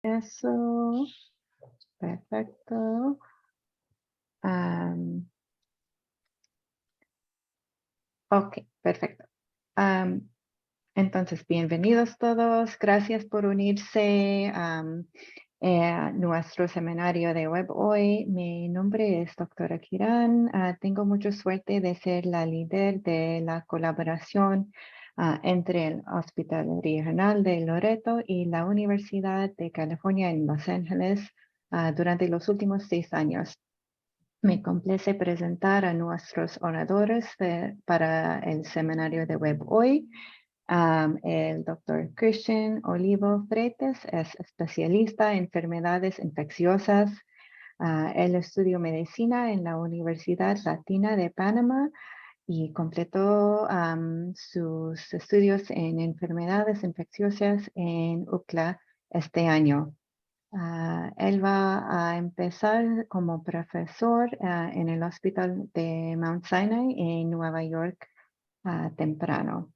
Eso, perfecto. Am, ok, perfecto. Am, entonces, bienvenidos todos. Gracias por unirse a nuestro seminario de web hoy. Mi nombre es doctora Kiran. Tengo mucha suerte de ser la líder de la colaboración entre el Hospital Regional de Loreto y la Universidad de California en Los Ángeles durante los últimos 6 años. Me complace presentar a nuestros oradores para el seminario de web hoy. El doctor Christian Olivo Freites es especialista en enfermedades infecciosas. Él estudió medicina en la Universidad Latina de Panamá y completó sus estudios en enfermedades infecciosas en UCLA este año. Él va a empezar como profesor en el Hospital de Mount Sinai en Nueva York temprano.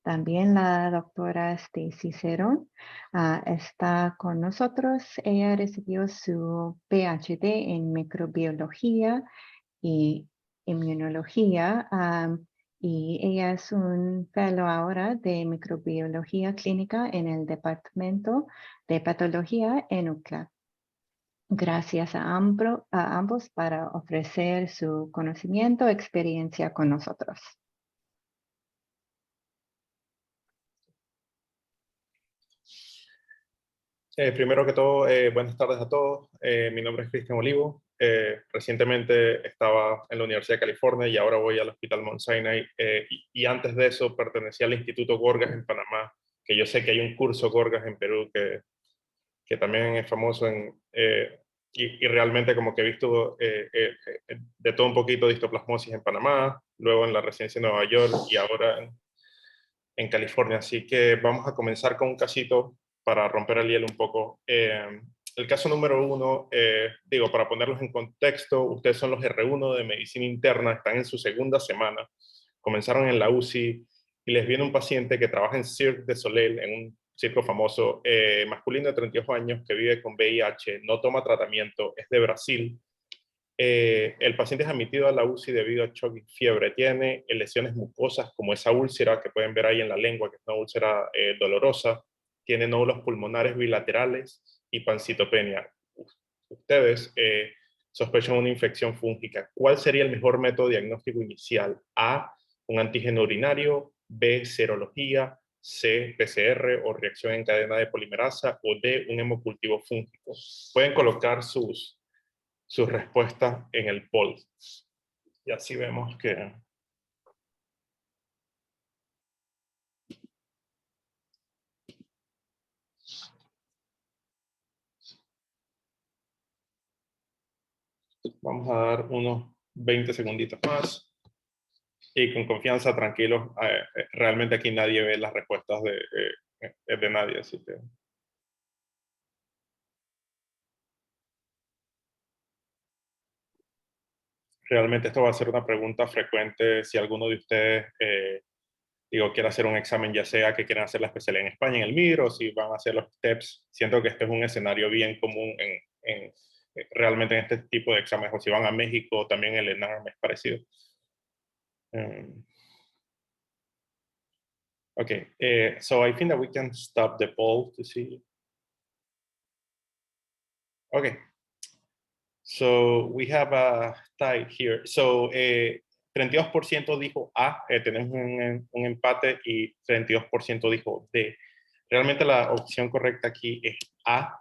También la doctora Stacy Cerón está con nosotros. Ella recibió su PhD en microbiología y inmunología y ella es un fellow ahora de microbiología clínica en el departamento de patología en UCLA. Gracias a ambos para ofrecer su conocimiento e experiencia con nosotros. Primero que todo, buenas tardes a todos. Mi nombre es Cristian Olivo. Recientemente estaba en la Universidad de California y ahora voy al Hospital Mount Sinai. Y antes de eso pertenecía al Instituto Gorgas en Panamá, que yo sé que hay un curso Gorgas en Perú que también es famoso y realmente como que he visto de todo un poquito de histoplasmosis en Panamá, luego en la residencia de Nueva York y ahora en California. Así que vamos a comenzar con un casito para romper el hielo un poco. El caso número 1, digo, para ponerlos en contexto, ustedes son los R1 de medicina interna, están en su segunda semana, comenzaron en la UCI y les viene un paciente que trabaja en Cirque du Soleil, en un circo famoso, masculino de 32 años que vive con VIH, no toma tratamiento, es de Brasil. El paciente es admitido a la UCI debido a shock y fiebre. Tiene lesiones mucosas como esa úlcera que pueden ver ahí en la lengua, que es una úlcera dolorosa. Tiene nódulos pulmonares bilaterales y pancitopenia. Ustedes sospechan una infección fúngica. ¿Cuál sería el mejor método diagnóstico inicial? A, un antígeno urinario. B, serología. C, PCR o reacción en cadena de polimerasa. O D, un hemocultivo fúngico. Pueden colocar sus respuestas en el poll. Y así vemos que vamos a dar unos 20 segunditos más. Y con confianza, tranquilos, realmente aquí nadie ve las respuestas de nadie, así que... Realmente esto va a ser una pregunta frecuente si alguno de ustedes quiere hacer un examen, ya sea que quieran hacer la especialidad en España, en el MIR, o si van a hacer los STEPS. Siento que este es un escenario bien común realmente en este tipo de exámenes, o si van a México, también el ENARM es parecido. Okay, so I think that we can stop the poll to see. Okay, so we have a tie here. So 32% dijo A, tenemos un empate, y 32% dijo D. Realmente la opción correcta aquí es A.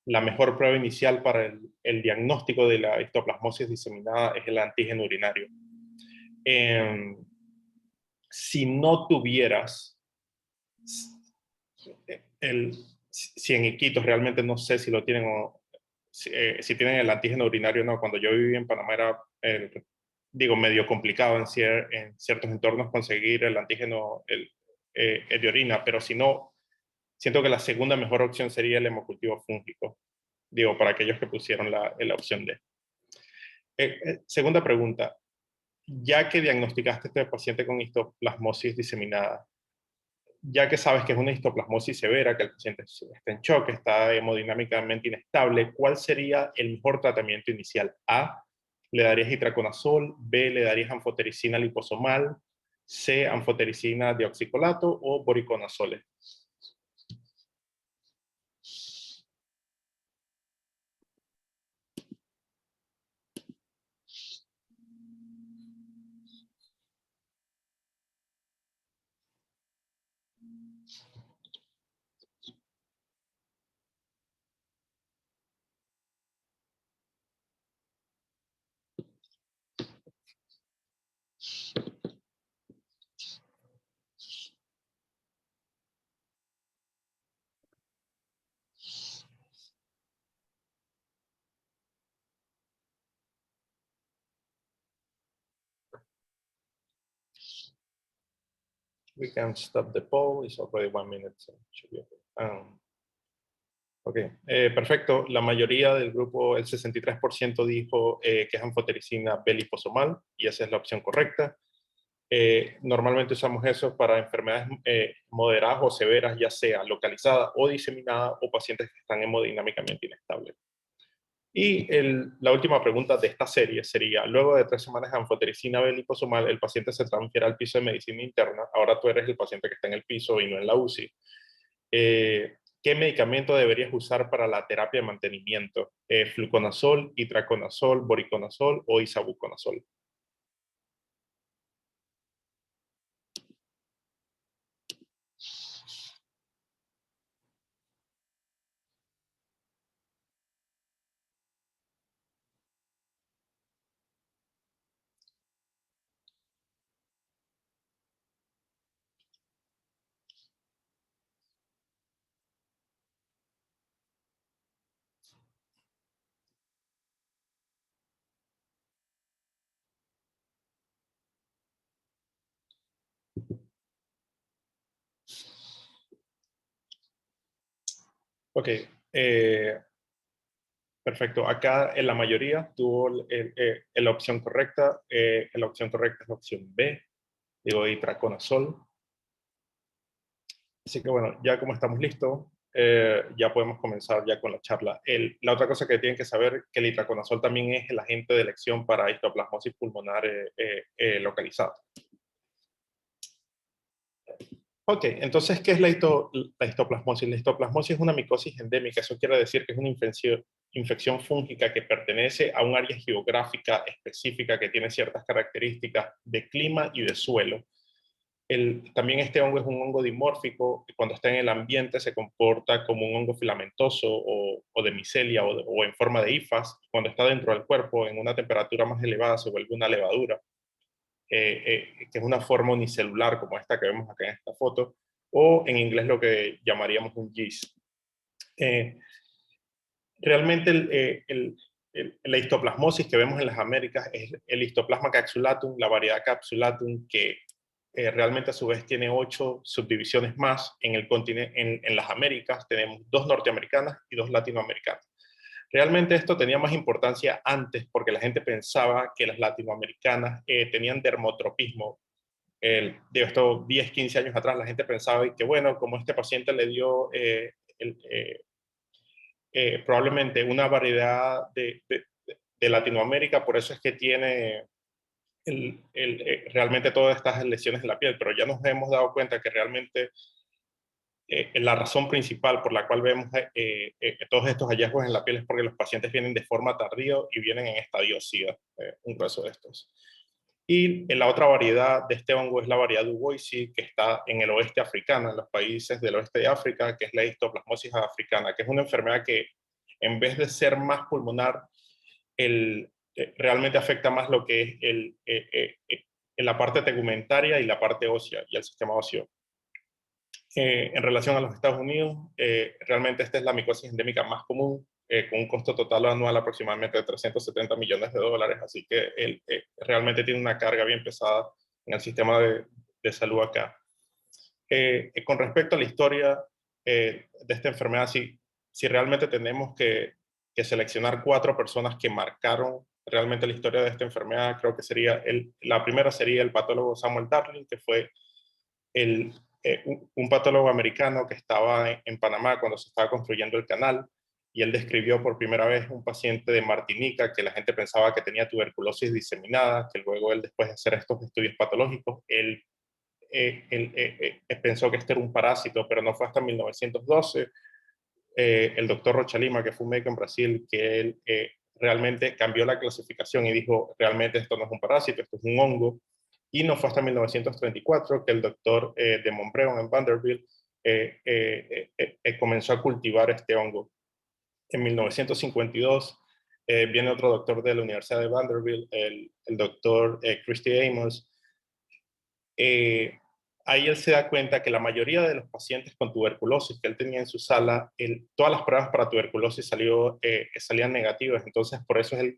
La mejor prueba inicial para el diagnóstico de la histoplasmosis diseminada es el antígeno urinario. Si no tuvieras 100 iquitos, realmente no sé si lo tienen o si tienen el antígeno urinario o no. Cuando yo viví en Panamá era, medio complicado en ciertos entornos conseguir el antígeno de orina, pero si no, siento que la segunda mejor opción sería el hemocultivo fúngico, para aquellos que pusieron la opción D. Segunda pregunta, ya que diagnosticaste a este paciente con histoplasmosis diseminada, ya que sabes que es una histoplasmosis severa, que el paciente está en shock, está hemodinámicamente inestable, ¿cuál sería el mejor tratamiento inicial? A, le darías itraconazol, B, le darías anfotericina liposomal, C, anfotericina deoxicolato o voriconazole. We can stop the poll. It's already 1 minute. So should be okay. Ok, perfecto. La mayoría del grupo, el 63% dijo que es anfotericina B-liposomal y esa es la opción correcta. Normalmente usamos eso para enfermedades moderadas o severas, ya sea localizada o diseminada o pacientes que están hemodinámicamente inestables. Y la última pregunta de esta serie sería, luego de 3 semanas de anfotericina B-liposomal, el paciente se transfiere al piso de medicina interna. Ahora tú eres el paciente que está en el piso y no en la UCI. ¿Qué medicamento deberías usar para la terapia de mantenimiento? ¿Fluconazol, itraconazol, voriconazol o isavuconazol? Ok, perfecto. Acá en la mayoría tuvo la opción correcta. La opción correcta es la opción B, digo itraconazol. Así que bueno, ya como estamos listos, ya podemos comenzar ya con la charla. La otra cosa que tienen que saber que el itraconazol también es el agente de elección para histoplasmosis pulmonar localizada. Ok, entonces, ¿qué es la histoplasmosis? La histoplasmosis es una micosis endémica, eso quiere decir que es una infección fúngica que pertenece a un área geográfica específica que tiene ciertas características de clima y de suelo. También este hongo es un hongo dimórfico, y cuando está en el ambiente se comporta como un hongo filamentoso o de micelia o en forma de hifas. Cuando está dentro del cuerpo, en una temperatura más elevada, se vuelve una levadura. Que es una forma unicelular como esta que vemos acá en esta foto, o en inglés lo que llamaríamos un yeast. Realmente la histoplasmosis que vemos en las Américas es el histoplasma capsulatum, la variedad capsulatum, que realmente a su vez tiene 8 subdivisiones más. En el continente, en las Américas tenemos 2 norteamericanas y 2 latinoamericanas. Realmente esto tenía más importancia antes porque la gente pensaba que las latinoamericanas tenían dermotropismo. De estos 10, 15 años atrás la gente pensaba que bueno, como este paciente le dio probablemente una variedad de Latinoamérica, por eso es que tiene realmente todas estas lesiones en la piel, pero ya nos hemos dado cuenta que realmente la razón principal por la cual vemos todos estos hallazgos en la piel es porque los pacientes vienen de forma tardía y vienen en estadio SIDA, un caso de estos. Y la otra variedad de este hongo es la variedad Uboisi, que está en el oeste africano, en los países del oeste de África, que es la histoplasmosis africana, que es una enfermedad que en vez de ser más pulmonar, realmente afecta más lo que es la parte tegumentaria y la parte ósea y el sistema óseo. En relación a los Estados Unidos, realmente esta es la micosis endémica más común, con un costo total anual aproximadamente de $370 millones, así que realmente tiene una carga bien pesada en el sistema de salud acá. Con respecto a la historia de esta enfermedad, si realmente tenemos que seleccionar 4 personas que marcaron realmente la historia de esta enfermedad, creo que la primera sería el patólogo Samuel Darling, que fue el un patólogo americano que estaba en Panamá cuando se estaba construyendo el canal, y él describió por primera vez un paciente de Martinica que la gente pensaba que tenía tuberculosis diseminada, que luego él, después de hacer estos estudios patológicos, él pensó que este era un parásito, pero no fue hasta 1912 el doctor Rocha Lima, que fue un médico en Brasil, que él realmente cambió la clasificación y dijo, realmente esto no es un parásito, esto es un hongo. Y no fue hasta 1934 que el doctor de Montbreon en Vanderbilt comenzó a cultivar este hongo. En 1952 viene otro doctor de la Universidad de Vanderbilt, el doctor Christy Amos. Ahí él se da cuenta que la mayoría de los pacientes con tuberculosis que él tenía en su sala, todas las pruebas para tuberculosis salían negativas. Entonces, por eso es él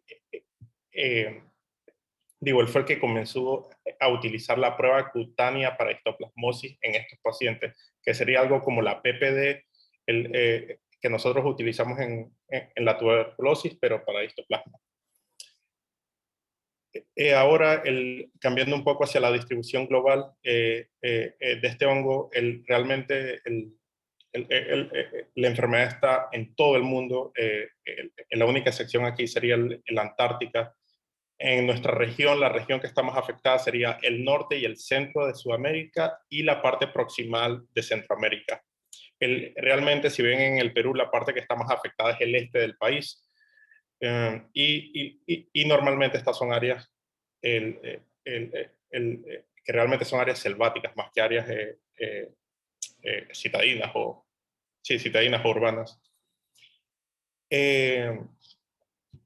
fue el que comenzó a utilizar la prueba cutánea para histoplasmosis en estos pacientes, que sería algo como la PPD que nosotros utilizamos en la tuberculosis, pero para histoplasma. Ahora, cambiando un poco hacia la distribución global de este hongo, realmente la enfermedad está en todo el mundo. La única excepción aquí sería la Antártica. En nuestra región, la región que está más afectada sería el norte y el centro de Sudamérica y la parte proximal de Centroamérica. Realmente, si ven en el Perú, la parte que está más afectada es el este del país. Y normalmente estas son áreas que realmente son áreas selváticas más que áreas citadinas citadinas o urbanas.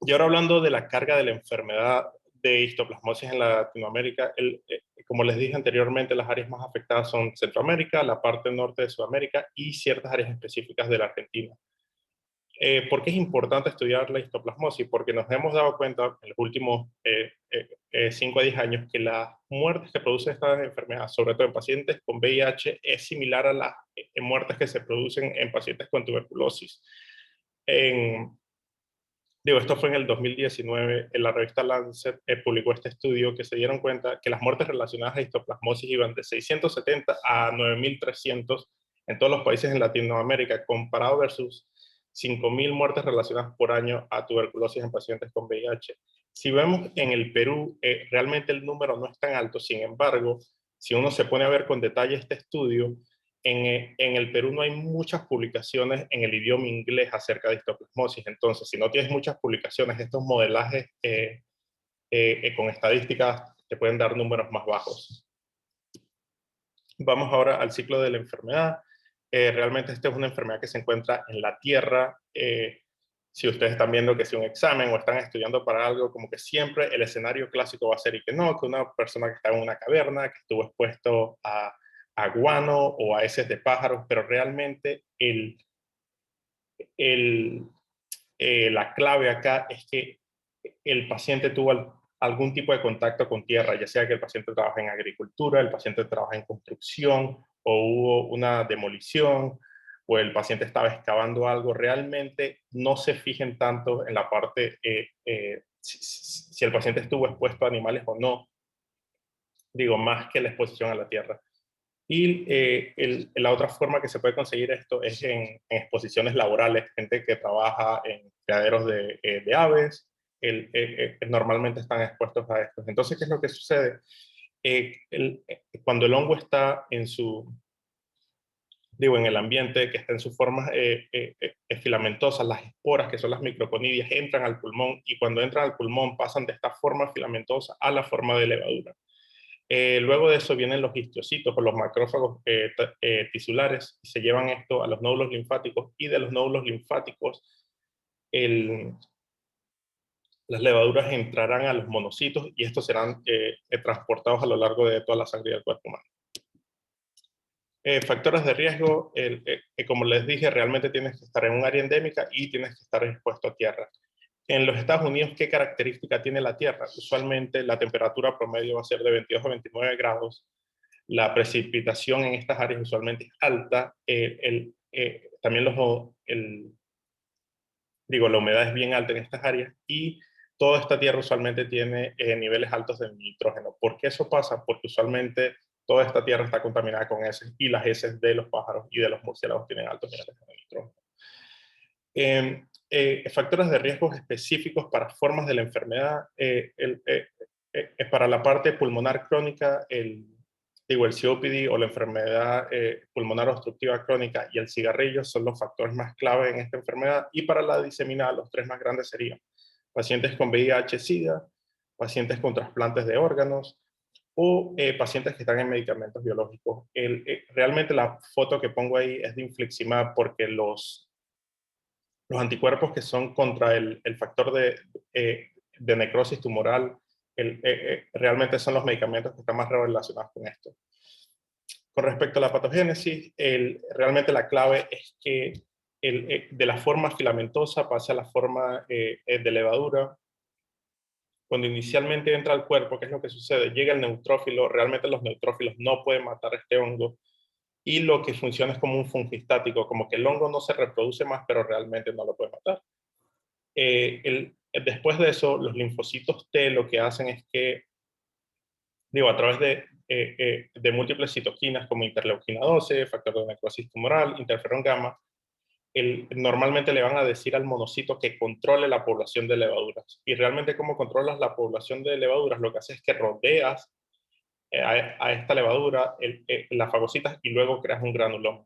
Y ahora hablando de la carga de la enfermedad de histoplasmosis en Latinoamérica, como les dije anteriormente, las áreas más afectadas son Centroamérica, la parte norte de Sudamérica y ciertas áreas específicas de la Argentina. ¿Por qué es importante estudiar la histoplasmosis? Porque nos hemos dado cuenta en los últimos 5 a 10 años que las muertes que produce esta enfermedad, sobre todo en pacientes con VIH, es similar a las muertes que se producen en pacientes con tuberculosis. Esto fue en el 2019, en la revista Lancet publicó este estudio que se dieron cuenta que las muertes relacionadas a histoplasmosis iban de 670 a 9.300 en todos los países en Latinoamérica, comparado versus 5.000 muertes relacionadas por año a tuberculosis en pacientes con VIH. Si vemos en el Perú, realmente el número no es tan alto, sin embargo, si uno se pone a ver con detalle este estudio, en el Perú no hay muchas publicaciones en el idioma inglés acerca de histoplasmosis. Entonces, si no tienes muchas publicaciones, estos modelajes con estadísticas te pueden dar números más bajos. Vamos ahora al ciclo de la enfermedad. Realmente esta es una enfermedad que se encuentra en la Tierra. Si ustedes están viendo que si un examen o están estudiando para algo, como que siempre el escenario clásico va a ser que una persona que está en una caverna, que estuvo expuesto a guano o a heces de pájaros, pero realmente la clave acá es que el paciente tuvo algún tipo de contacto con tierra, ya sea que el paciente trabaja en agricultura, el paciente trabaja en construcción, o hubo una demolición, o el paciente estaba excavando algo. Realmente no se fijen tanto en la parte si el paciente estuvo expuesto a animales o no, más que la exposición a la tierra. Y la otra forma que se puede conseguir esto es en exposiciones laborales, gente que trabaja en criaderos de aves, normalmente están expuestos a esto. Entonces, ¿qué es lo que sucede? Cuando el hongo está en el ambiente, que está en sus formas filamentosas, las esporas, que son las microconidias, entran al pulmón, y cuando entran al pulmón pasan de esta forma filamentosa a la forma de levadura. Luego de eso vienen los histiocitos o los macrófagos tisulares, y se llevan esto a los nódulos linfáticos, y de los nódulos linfáticos las levaduras entrarán a los monocitos, y estos serán transportados a lo largo de toda la sangre del cuerpo humano. Factores de riesgo, como les dije, realmente tienes que estar en un área endémica y tienes que estar expuesto a tierra. En los Estados Unidos, ¿qué característica tiene la Tierra? Usualmente la temperatura promedio va a ser de 22 a 29 grados. La precipitación en estas áreas usualmente es alta. También la humedad es bien alta en estas áreas, y toda esta tierra usualmente tiene niveles altos de nitrógeno. ¿Por qué eso pasa? Porque usualmente toda esta tierra está contaminada con heces y las heces de los pájaros y de los murciélagos tienen altos niveles de nitrógeno. Factores de riesgos específicos para formas de la enfermedad. Para la parte pulmonar crónica, el COPD o la enfermedad pulmonar obstructiva crónica y el cigarrillo son los factores más clave en esta enfermedad. Y para la diseminada, los tres más grandes serían pacientes con VIH-Sida, pacientes con trasplantes de órganos o pacientes que están en medicamentos biológicos. Realmente la foto que pongo ahí es de infliximab porque los anticuerpos que son contra el factor de necrosis tumoral realmente son los medicamentos que están más relacionados con esto. Con respecto a la patogénesis, realmente la clave es que de la forma filamentosa pase a la forma de levadura. Cuando inicialmente entra al cuerpo, ¿qué es lo que sucede? Llega el neutrófilo, realmente los neutrófilos no pueden matar este hongo, y lo que funciona es como un fungistático, como que el hongo no se reproduce más, pero realmente no lo puede matar. Después de eso, los linfocitos T lo que hacen es que, a través de múltiples citoquinas como interleuquina 12, factor de necrosis tumoral, interferón gamma, normalmente le van a decir al monocito que controle la población de levaduras. Y realmente, ¿cómo controlas la población de levaduras? Lo que haces es que rodeas a esta levadura, la fagocitas y luego creas un granuloma.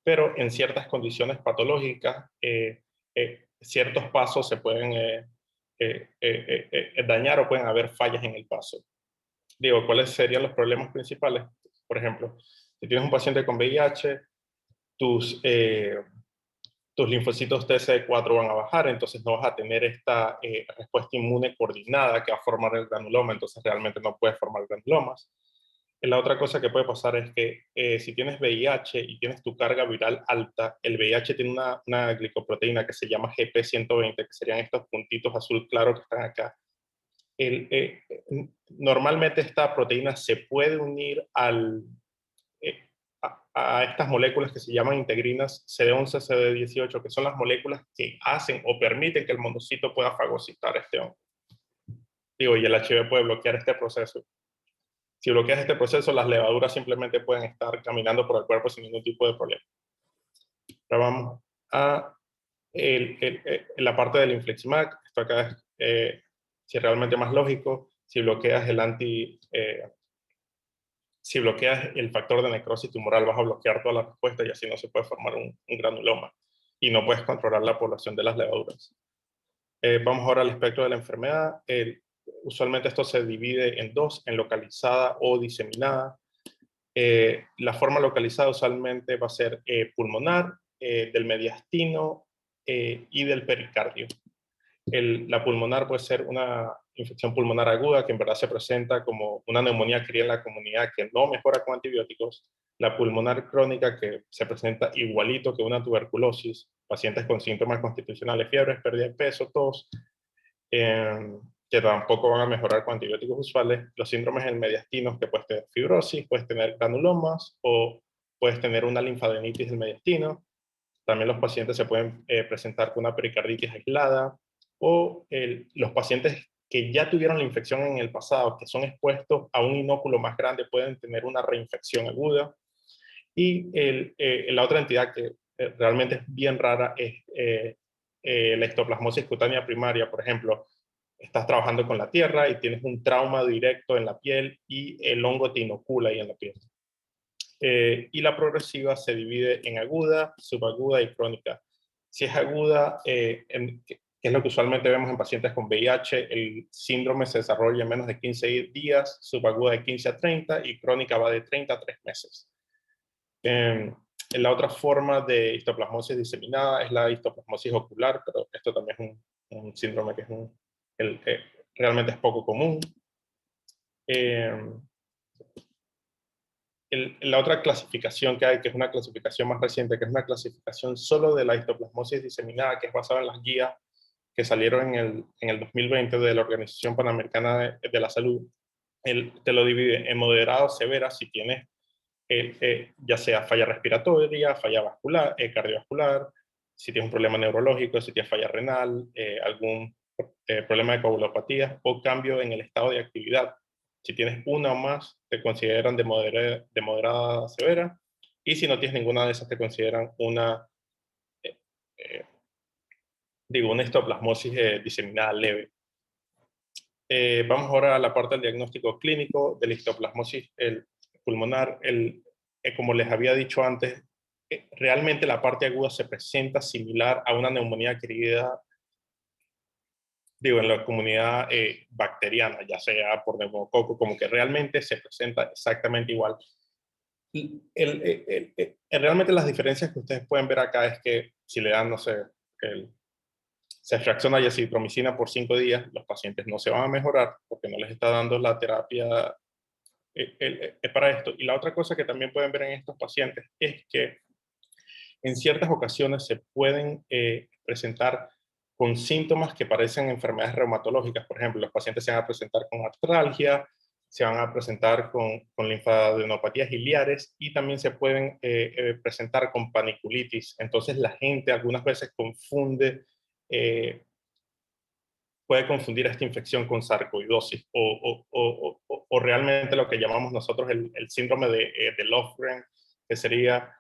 Pero en ciertas condiciones patológicas, ciertos pasos se pueden dañar o pueden haber fallas en el paso. ¿Cuáles serían los problemas principales? Por ejemplo, si tienes un paciente con VIH, tus linfocitos TCD4 van a bajar, entonces no vas a tener esta respuesta inmune coordinada que va a formar el granuloma, entonces realmente no puedes formar granulomas. La otra cosa que puede pasar es que si tienes VIH y tienes tu carga viral alta, el VIH tiene una glicoproteína que se llama GP120, que serían estos puntitos azul claro que están acá. Normalmente esta proteína se puede unir a estas moléculas que se llaman integrinas CD11, CD18, que son las moléculas que hacen o permiten que el monocito pueda fagocitar este hongo. Y el HIV puede bloquear este proceso. Si bloqueas este proceso, las levaduras simplemente pueden estar caminando por el cuerpo sin ningún tipo de problema. Ahora vamos a la parte del infliximab. Esto acá es si realmente más lógico. Si bloqueas si bloqueas el factor de necrosis tumoral, vas a bloquear toda la respuesta y así no se puede formar un granuloma y no puedes controlar la población de las levaduras. Vamos ahora al espectro de la enfermedad. Usualmente esto se divide en dos, en localizada o diseminada. La forma localizada usualmente va a ser pulmonar, del mediastino y del pericardio. La pulmonar puede ser una infección pulmonar aguda que en verdad se presenta como una neumonía que hay en la comunidad que no mejora con antibióticos. La pulmonar crónica que se presenta igualito que una tuberculosis, pacientes con síntomas constitucionales, fiebres, pérdida de peso, tos, que tampoco van a mejorar con antibióticos usuales. Los síndromes del mediastino, que puedes tener fibrosis, puedes tener granulomas o puedes tener una linfadenitis del mediastino. También los pacientes se pueden presentar con una pericarditis aislada o los pacientes que ya tuvieron la infección en el pasado, que son expuestos a un inóculo más grande, pueden tener una reinfección aguda. Y la otra entidad que realmente es bien rara es la histoplasmosis cutánea primaria. Por ejemplo, estás trabajando con la tierra y tienes un trauma directo en la piel y el hongo te inocula ahí en la piel. Y la progresiva se divide en aguda, subaguda y crónica. Si es aguda, que es lo que usualmente vemos en pacientes con VIH, el síndrome se desarrolla en menos de 15 días, subaguda de 15 a 30 y crónica va de 30 a 3 meses. La otra forma de histoplasmosis diseminada es la histoplasmosis ocular, pero esto también es un síndrome que realmente es poco común. La otra clasificación que hay, que es una clasificación más reciente, que es una clasificación solo de la histoplasmosis diseminada, que es basada en las guías que salieron en el 2020 de la Organización Panamericana de la Salud. Te lo divide en moderado, severa, si tienes ya sea falla respiratoria, falla vascular, cardiovascular, si tienes un problema neurológico, si tienes falla renal, algún problema de coagulopatía o cambio en el estado de actividad. Si tienes una o más, te consideran de moderada a severa, y si no tienes ninguna de esas, te consideran eh, eh, una histoplasmosis diseminada leve. Vamos ahora a la parte del diagnóstico clínico de la histoplasmosis pulmonar. Como les había dicho antes, realmente la parte aguda se presenta similar a una neumonía adquirida, en la comunidad bacteriana, ya sea por neumococo, como que realmente se presenta exactamente igual. Y realmente las diferencias que ustedes pueden ver acá es que si le dan, no sé, se fracciona y acitromicina por 5 días, los pacientes no se van a mejorar porque no les está dando la terapia para esto. Y la otra cosa que también pueden ver en estos pacientes es que en ciertas ocasiones se pueden presentar con síntomas que parecen enfermedades reumatológicas. Por ejemplo, los pacientes se van a presentar con artralgia, se van a presentar con linfadenopatías iliares y también se pueden presentar con paniculitis. Entonces la gente algunas veces puede confundir esta infección con sarcoidosis o realmente lo que llamamos nosotros el síndrome de Lofgren, que sería,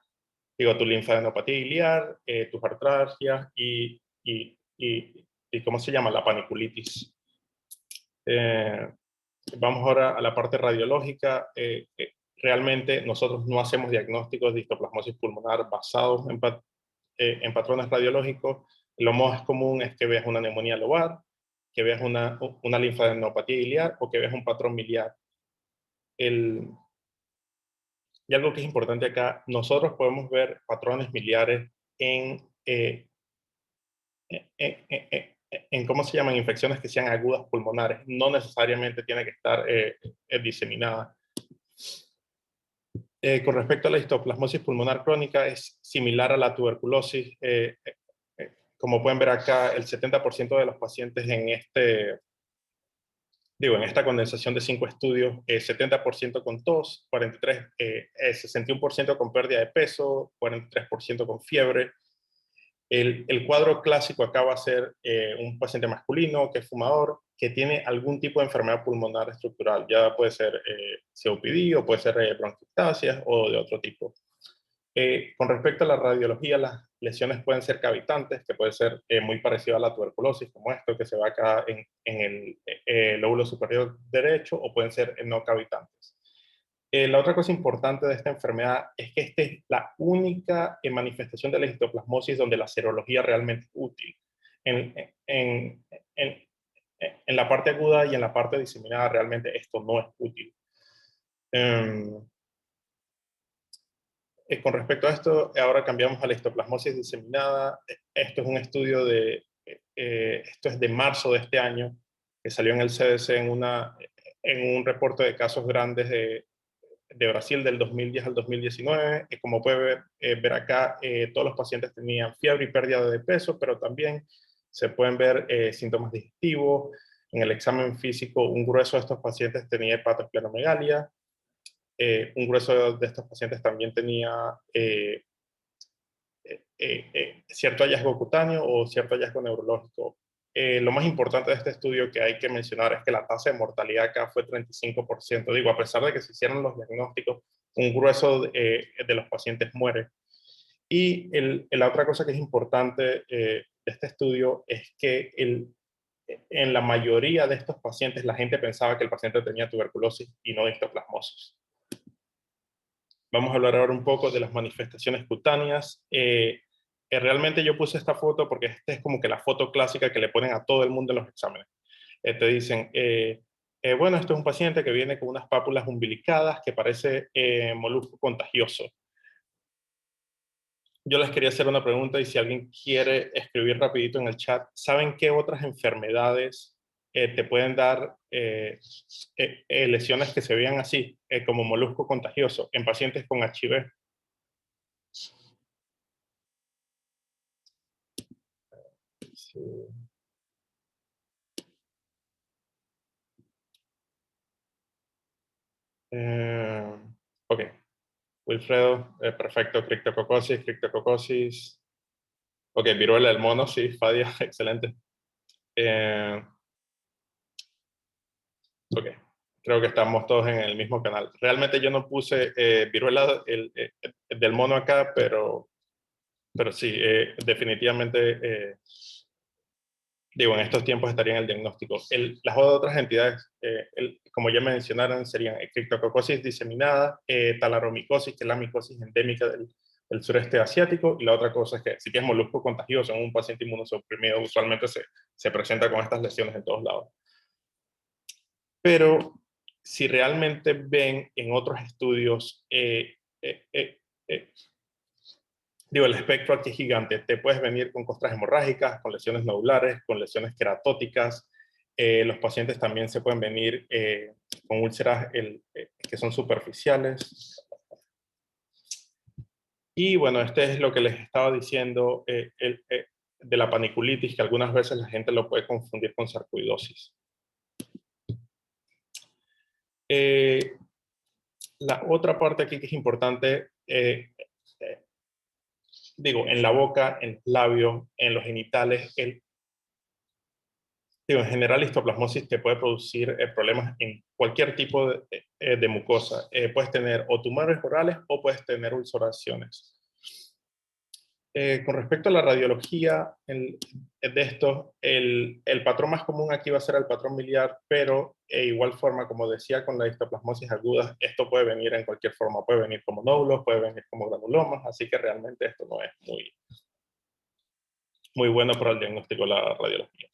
tu linfadenopatía iliar, tus artralgias y ¿cómo se llama? La paniculitis. Vamos ahora a la parte radiológica. Realmente nosotros no hacemos diagnósticos de histoplasmosis pulmonar basados en patrones radiológicos. Lo más común es que veas una neumonía lobar, que veas una linfadenopatía iliar o que veas un patrón miliar. Y algo que es importante acá, nosotros podemos ver patrones miliares en ¿cómo se llaman? Infecciones que sean agudas pulmonares. No necesariamente tiene que estar diseminada. Con respecto a la histoplasmosis pulmonar crónica, es similar a la tuberculosis. Como pueden ver acá, el 70% de los pacientes en esta condensación de 5 estudios, 70% con tos, 61% con pérdida de peso, 43% con fiebre. El cuadro clásico acá va a ser un paciente masculino que es fumador, que tiene algún tipo de enfermedad pulmonar estructural. Ya puede ser COPD o puede ser bronquiectasias o de otro tipo. Con respecto a la radiología, las lesiones pueden ser cavitantes, que puede ser muy parecido a la tuberculosis, como esto que se ve acá en el lóbulo superior derecho, o pueden ser no cavitantes. La otra cosa importante de esta enfermedad es que esta es la única manifestación de la histoplasmosis donde la serología realmente es útil. En, en, en, en la parte aguda y en la parte diseminada realmente esto no es útil. Con respecto a esto, ahora cambiamos a la histoplasmosis diseminada. Esto es un estudio esto es de marzo de este año, que salió en el CDC en un reporte de casos grandes de Brasil del 2010 al 2019. Como puede ver acá, todos los pacientes tenían fiebre y pérdida de peso, pero también se pueden ver síntomas digestivos. En el examen físico, un grueso de estos pacientes tenía hepatosplenomegalia. Un grueso de estos pacientes también tenía cierto hallazgo cutáneo o cierto hallazgo neurológico. Lo más importante de este estudio que hay que mencionar es que la tasa de mortalidad acá fue 35%. Digo, a pesar de que se hicieron los diagnósticos, un grueso de los pacientes muere. Y la otra cosa que es importante de este estudio es que en la mayoría de estos pacientes la gente pensaba que el paciente tenía tuberculosis y no histoplasmosis. Vamos a hablar ahora un poco de las manifestaciones cutáneas. Realmente yo puse esta foto porque esta es como que la foto clásica que le ponen a todo el mundo en los exámenes. Te dicen, bueno, esto es un paciente que viene con unas pápulas umbilicadas que parece molusco contagioso. Yo les quería hacer una pregunta y si alguien quiere escribir rapidito en el chat, ¿saben qué otras enfermedades te pueden dar lesiones que se vean así, como molusco contagioso, en pacientes con HIV? Sí. Ok, Wilfredo, perfecto, criptococosis. Ok, viruela del mono, sí, Fadia, excelente. Ok, Creo que estamos todos en el mismo canal. Realmente yo no puse viruela del mono acá, pero sí, definitivamente, digo, en estos tiempos estaría en el diagnóstico. Las otras entidades, como ya mencionaron, serían criptococosis diseminada, talaromicosis, que es la micosis endémica del sureste asiático, y la otra cosa es que si tienes molusco contagioso en un paciente inmunosuprimido, usualmente se presenta con estas lesiones en todos lados. Pero si realmente ven en otros estudios, digo, el espectro aquí es gigante. Te puedes venir con costras hemorrágicas, con lesiones nodulares, con lesiones queratóticas. Los pacientes también se pueden venir con úlceras que son superficiales. Y bueno, este es lo que les estaba diciendo de la paniculitis, que algunas veces la gente lo puede confundir con sarcoidosis. La otra parte aquí que es importante, digo, en la boca, en los labios, en los genitales, digo, en general, histoplasmosis te puede producir problemas en cualquier tipo de mucosa. Puedes tener o tumores orales o puedes tener ulceraciones. Con respecto a la radiología de esto, el patrón más común aquí va a ser el patrón miliar, pero de igual forma, como decía, con la histoplasmosis aguda, esto puede venir en cualquier forma. Puede venir como nódulos, puede venir como granulomas, así que realmente esto no es muy bueno para el diagnóstico de la radiología.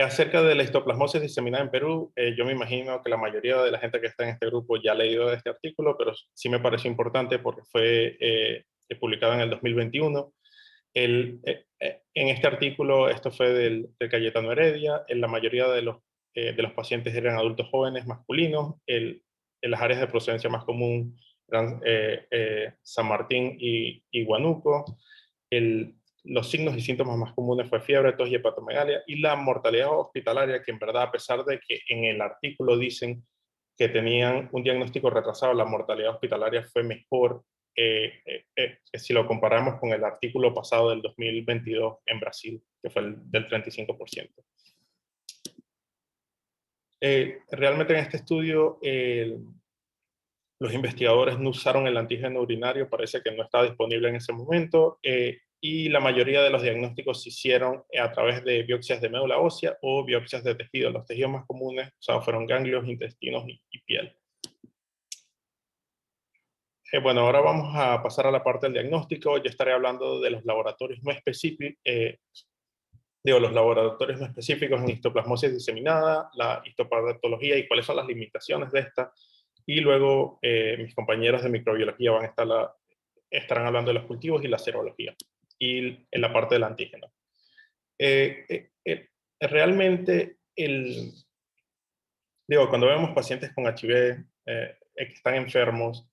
Acerca de la histoplasmosis diseminada en Perú, yo me imagino que la mayoría de la gente que está en este grupo ya ha leído este artículo, pero sí me pareció importante porque fue publicado en el 2021. En este artículo, esto fue de Cayetano Heredia, la mayoría de los pacientes eran adultos jóvenes masculinos, en las áreas de procedencia más común eran San Martín y Huánuco. Los signos y síntomas más comunes fue fiebre, tos y hepatomegalia, y la mortalidad hospitalaria, que en verdad, a pesar de que en el artículo dicen que tenían un diagnóstico retrasado, la mortalidad hospitalaria fue mejor si lo comparamos con el artículo pasado del 2022 en Brasil, que fue del 35%. Realmente en este estudio los investigadores no usaron el antígeno urinario, parece que no estaba disponible en ese momento, y la mayoría de los diagnósticos se hicieron a través de biopsias de médula ósea o biopsias de tejido. Los tejidos más comunes fueron ganglios, intestinos y piel. Bueno, ahora vamos a pasar a la parte del diagnóstico. Yo estaré hablando de los laboratorios no específicos, los laboratorios no específicos en histoplasmosis diseminada, la histopatología y cuáles son las limitaciones de esta. Y luego mis compañeros de microbiología estarán hablando de los cultivos y la serología y en la parte del antígeno. Realmente, cuando vemos pacientes con HIV que están enfermos,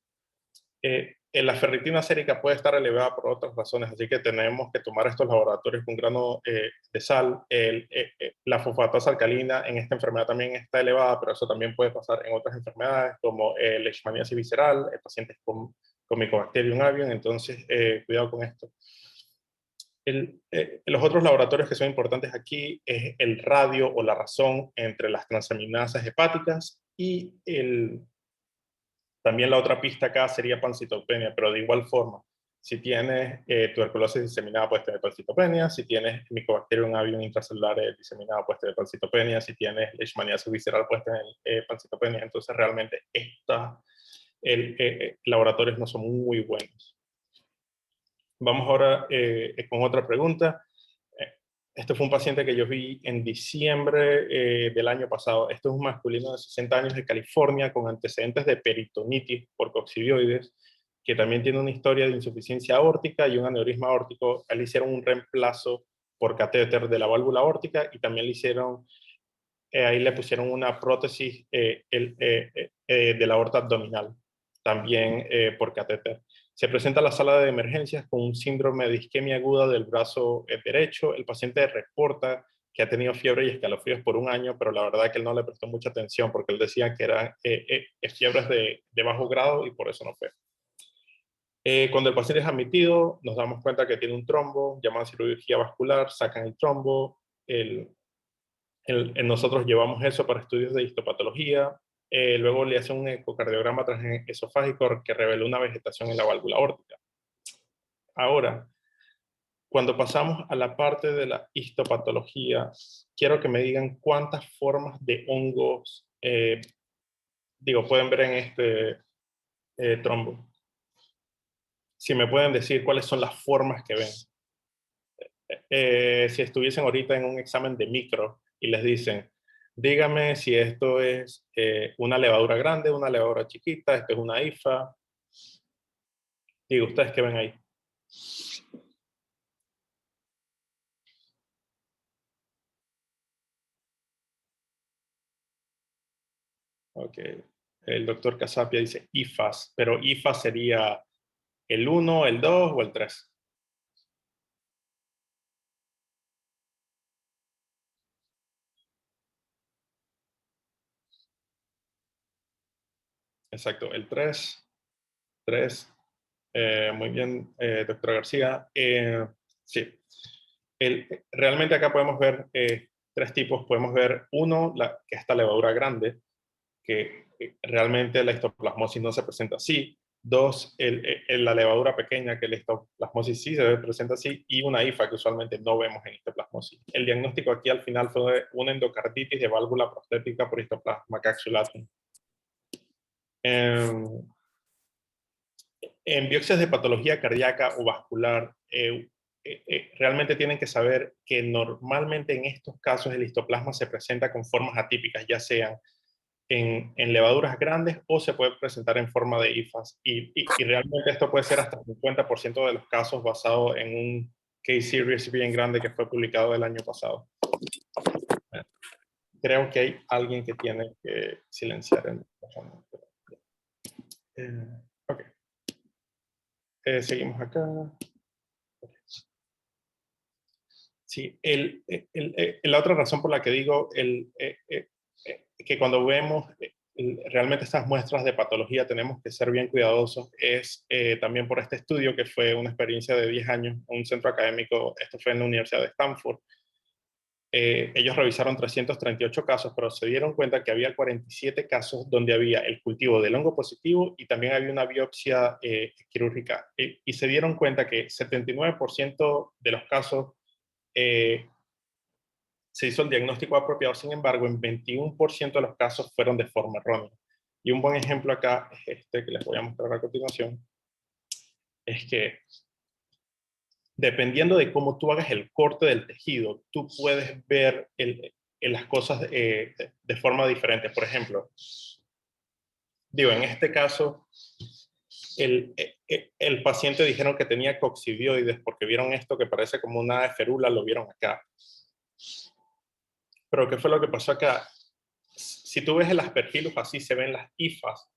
la ferritina sérica puede estar elevada por otras razones, así que tenemos que tomar estos laboratorios con grano de sal. La fosfatasa alcalina en esta enfermedad también está elevada, pero eso también puede pasar en otras enfermedades como leishmaniasis visceral, pacientes con Mycobacterium avium, entonces cuidado con esto. Los otros laboratorios que son importantes aquí es el radio o la razón entre las transaminasas hepáticas y también la otra pista acá sería pancitopenia, pero de igual forma, si tienes tuberculosis diseminada, puedes tener pancitopenia. Si tienes Mycobacterium avium intracelular diseminada, puedes tener pancitopenia. Si tienes leishmaniasis visceral, puedes tener pancitopenia. Entonces, realmente, estos laboratorios no son muy buenos. Vamos ahora con otra pregunta. Este fue un paciente que yo vi en diciembre del año pasado. Esto es un masculino de 60 años de California con antecedentes de peritonitis por coccidioides, que también tiene una historia de insuficiencia aórtica y un aneurisma aórtico. Le hicieron un reemplazo por catéter de la válvula aórtica y también le hicieron, ahí le pusieron una prótesis de la aorta abdominal, también por catéter. Se presenta a la sala de emergencias con un síndrome de isquemia aguda del brazo derecho. El paciente reporta que ha tenido fiebre y escalofríos por un año, pero la verdad es que él no le prestó mucha atención porque él decía que eran fiebres de bajo grado y por eso no fue. Cuando el paciente es admitido, nos damos cuenta que tiene un trombo, llaman cirugía vascular, sacan el trombo. Nosotros llevamos eso para estudios de histopatología. Luego le hace un ecocardiograma transesofágico que reveló una vegetación en la válvula aórtica. Ahora, cuando pasamos a la parte de la histopatología, quiero que me digan cuántas formas de hongos, pueden ver en este trombo. Si me pueden decir cuáles son las formas que ven. Si estuviesen ahorita en un examen de micro y les dicen, dígame si esto es una levadura grande, una levadura chiquita, esto es una hifa. Digo, ¿ustedes qué ven ahí? Ok. El doctor Casapia dice IFAS, pero IFAS sería el 1, el 2 o el 3. Exacto, el 3. 3. Muy bien, doctora García. Sí. Realmente acá podemos ver tres tipos. Podemos ver uno, que es esta levadura grande, que realmente la histoplasmosis no se presenta así. Dos, la levadura pequeña, que la histoplasmosis sí se presenta así, y una hifa que usualmente no vemos en histoplasmosis. El diagnóstico aquí al final fue una endocarditis de válvula prostética por histoplasma capsulatum. En biopsias de patología cardíaca o vascular, realmente tienen que saber que normalmente en estos casos el histoplasma se presenta con formas atípicas, ya sean en levaduras grandes o se puede presentar en forma de IFAS. Y realmente esto puede ser hasta el 50% de los casos basado en un case series bien grande que fue publicado el año pasado. Creo que hay alguien que tiene que silenciar el micrófono. Ok. Seguimos acá. Sí, la otra razón por la que digo que cuando vemos realmente estas muestras de patología tenemos que ser bien cuidadosos es también por este estudio que fue una experiencia de 10 años en un centro académico, esto fue en la Universidad de Stanford. Ellos revisaron 338 casos, pero se dieron cuenta que había 47 casos donde había el cultivo del hongo positivo y también había una biopsia quirúrgica. Y se dieron cuenta que 79% de los casos se hizo el diagnóstico apropiado, sin embargo, en 21% de los casos fueron de forma errónea. Y un buen ejemplo acá es este que les voy a mostrar a continuación, es que dependiendo de cómo tú hagas el corte del tejido, tú puedes ver las cosas de forma diferente. Por ejemplo, en este caso, el paciente dijeron que tenía coccidioides porque vieron esto que parece como una ferula, lo vieron acá. Pero ¿qué fue lo que pasó acá? Si tú ves el aspergillus, así se ven las hifas.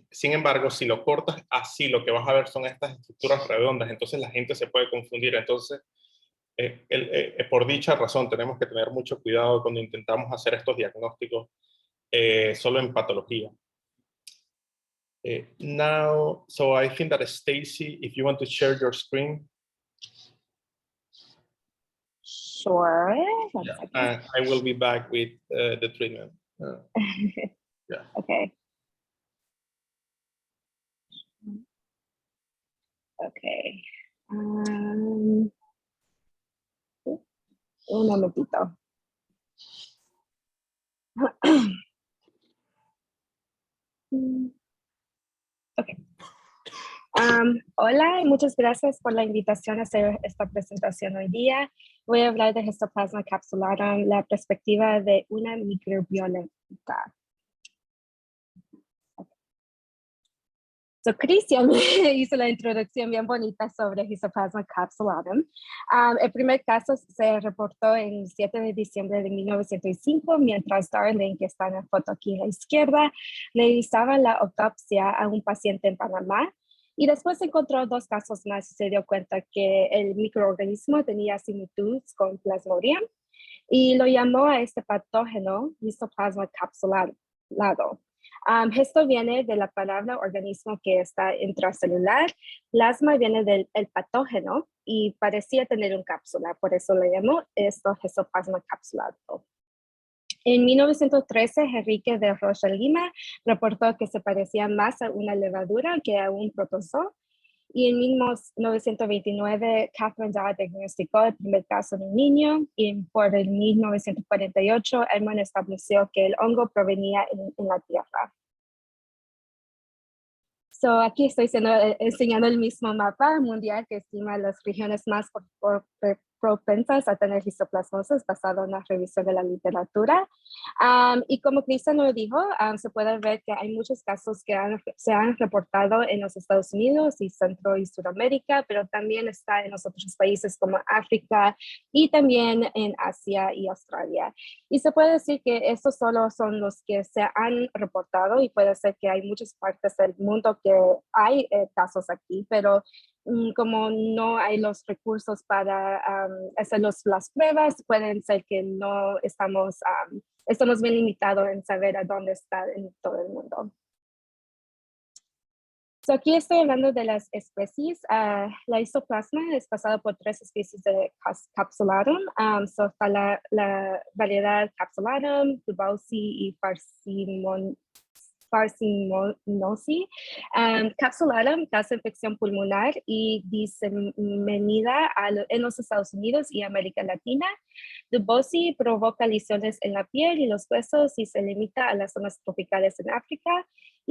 Sin embargo, si lo cortas así, lo que vas a ver son estas estructuras redondas, entonces la gente se puede confundir. Entonces, por dicha razón, tenemos que tener mucho cuidado cuando intentamos hacer estos diagnósticos solo en patología. Now, so I think that Stacy, if you want to share your screen. Sure. Yeah. I will be back with the treatment. Yeah. Okay. Okay. Un momentito. Okay. Hola y muchas gracias por la invitación a hacer esta presentación hoy día. Voy a hablar de Histoplasma capsulatum, la perspectiva de una microbióloga. So, Cristian hizo la introducción bien bonita sobre Histoplasma capsulatum. El primer caso se reportó el 7 de diciembre de 1905, mientras Darling, que está en la foto aquí a la izquierda, realizaba la autopsia a un paciente en Panamá. Y después encontró dos casos más y se dio cuenta que el microorganismo tenía similitudes con Plasmodium y lo llamó a este patógeno Histoplasma capsulatum. Esto viene de la palabra organismo que está intracelular. Plasma viene del patógeno y parecía tener una cápsula, por eso le llamó esto Histoplasma capsulatum. En 1913, Enrique de Rocha Lima reportó que se parecía más a una levadura que a un protozoo. Y en 1929, Catherine Dodd diagnosticó el primer caso en un niño y por el 1948, Edmond estableció que el hongo provenía en la tierra. So, aquí estoy enseñando el mismo mapa mundial que estima las regiones más propensas a tener histoplasmosis basado en la revisión de la literatura. Y como Cristian lo dijo, se puede ver que hay muchos casos que se han reportado en los Estados Unidos y Centro y Sudamérica, pero también está en los otros países como África y también en Asia y Australia. Y se puede decir que estos solo son los que se han reportado y puede ser que hay muchas partes del mundo que hay casos aquí, pero como no hay los recursos para hacer las pruebas, pueden ser que no estamos bien limitados en saber a dónde está en todo el mundo. So aquí estoy hablando de las especies. La histoplasma es pasada por 3 especies de Capsulatum. Está la variedad Capsulatum, Dubauci y Parsimoniaceae. Capsulatum causa infección pulmonar y diseminada en los Estados Unidos y América Latina. Dubauci provoca lesiones en la piel y los huesos y se limita a las zonas tropicales en África.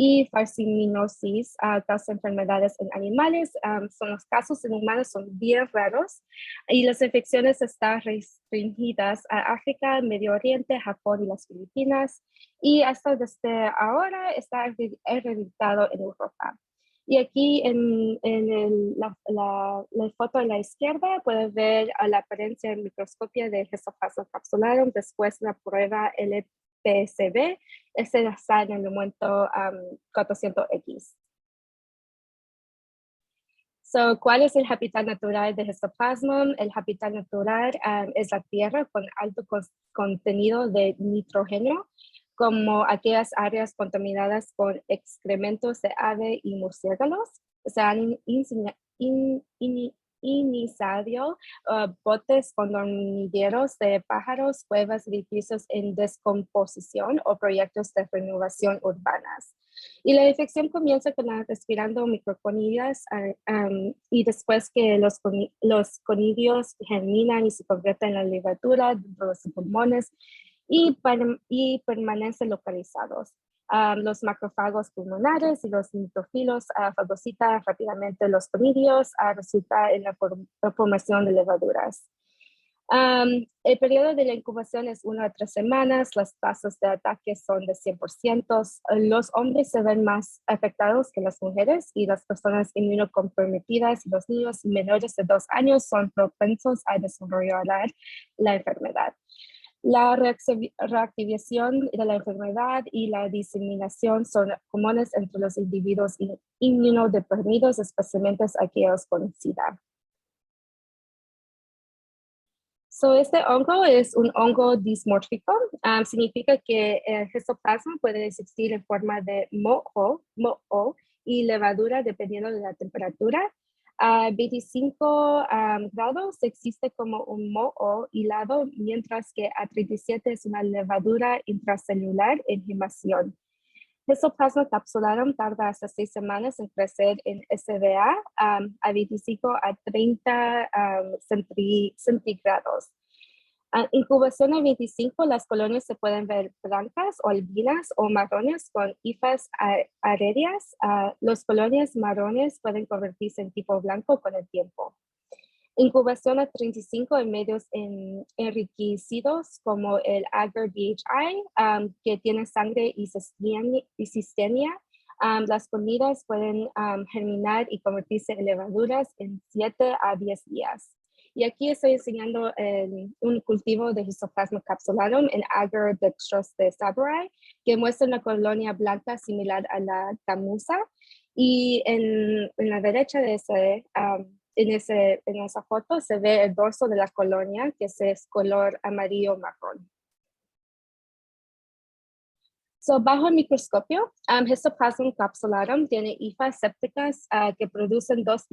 Y Parsimoniaceae causa enfermedades en animales. Son los casos en humanos son bien raros y las infecciones están restringidas a África, Medio Oriente, Japón y las Filipinas. Y hasta desde ahora está erradicado en Europa. Y aquí en la foto a la izquierda puede ver a la apariencia en microscopio de Histoplasma capsularum después de la prueba LPCB. Este está en el momento 400X. ¿Cuál es el hábitat natural de Histoplasma? El hábitat natural es la tierra con alto contenido de nitrógeno, como aquellas áreas contaminadas con excrementos de ave y murciélagos. Se han iniciado botes con dormideros de pájaros, cuevas, edificios en descomposición o proyectos de renovación urbanas. Y la infección comienza con la respirando microconidias y después que los conidios germinan y se convierten en la levadura dentro de los pulmones y permanecen localizados. Los macrófagos pulmonares y los nitrófilos fagocitan rápidamente los conidios, resulta en la formación de levaduras. El periodo de la incubación es 1 a 3 semanas, las tasas de ataque son de 100%, los hombres se ven más afectados que las mujeres y las personas inmunocomprometidas y los niños menores de 2 años son propensos a desarrollar la enfermedad. La reactivación de la enfermedad y la diseminación son comunes entre los individuos inmunodeprimidos, especialmente aquellos con SIDA. Este hongo es un hongo dismórfico. Significa que el histoplasma puede existir en forma de moho y levadura dependiendo de la temperatura. A 25 grados existe como un moho hilado, mientras que a 37 es una levadura intracelular en gemación. Histoplasma capsularum tarda hasta 6 semanas en crecer en SDA a 25 a 30 centígrados. Incubación a 25, las colonias se pueden ver blancas o albinas o marrones con hifas aéreas. Las colonias marrones pueden convertirse en tipo blanco con el tiempo. Incubación a 35 en medios enriquecidos como el agar BHI, que tiene sangre y cistenia. Las comidas pueden germinar y convertirse en levaduras en 7 a 10 días. Y aquí estoy enseñando un cultivo de Histoplasma capsularum en agar dextrose de Sabourai, que muestra una colonia blanca similar a la camusa. Y en la derecha de en esa foto se ve el dorso de la colonia, que es color amarillo marrón. Bajo el microscopio, Histoplasma capsularum tiene hifas sépticas que producen dos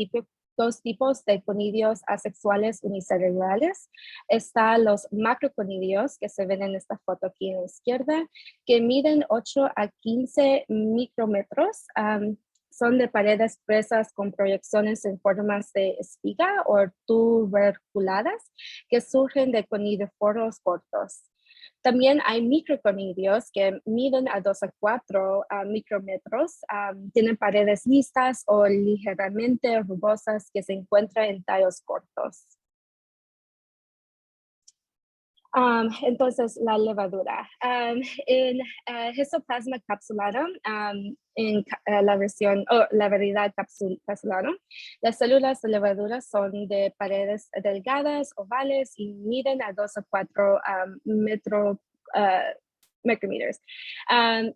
dos tipos de conidios asexuales unicelulares. Están los macroconidios, que se ven en esta foto aquí en la izquierda, que miden 8 a 15 micrómetros. Son de paredes gruesas con proyecciones en formas de espiga o tuberculadas que surgen de conidioforos cortos. También hay microconidios que miden a 2 a 4 micrómetros, tienen paredes lisas o ligeramente rugosas que se encuentran en tallos cortos. Entonces, la levadura. En Histoplasma capsularum, en la variedad capsularum, las células de levadura son de paredes delgadas, ovales y miden a 2 a 4 micrometers.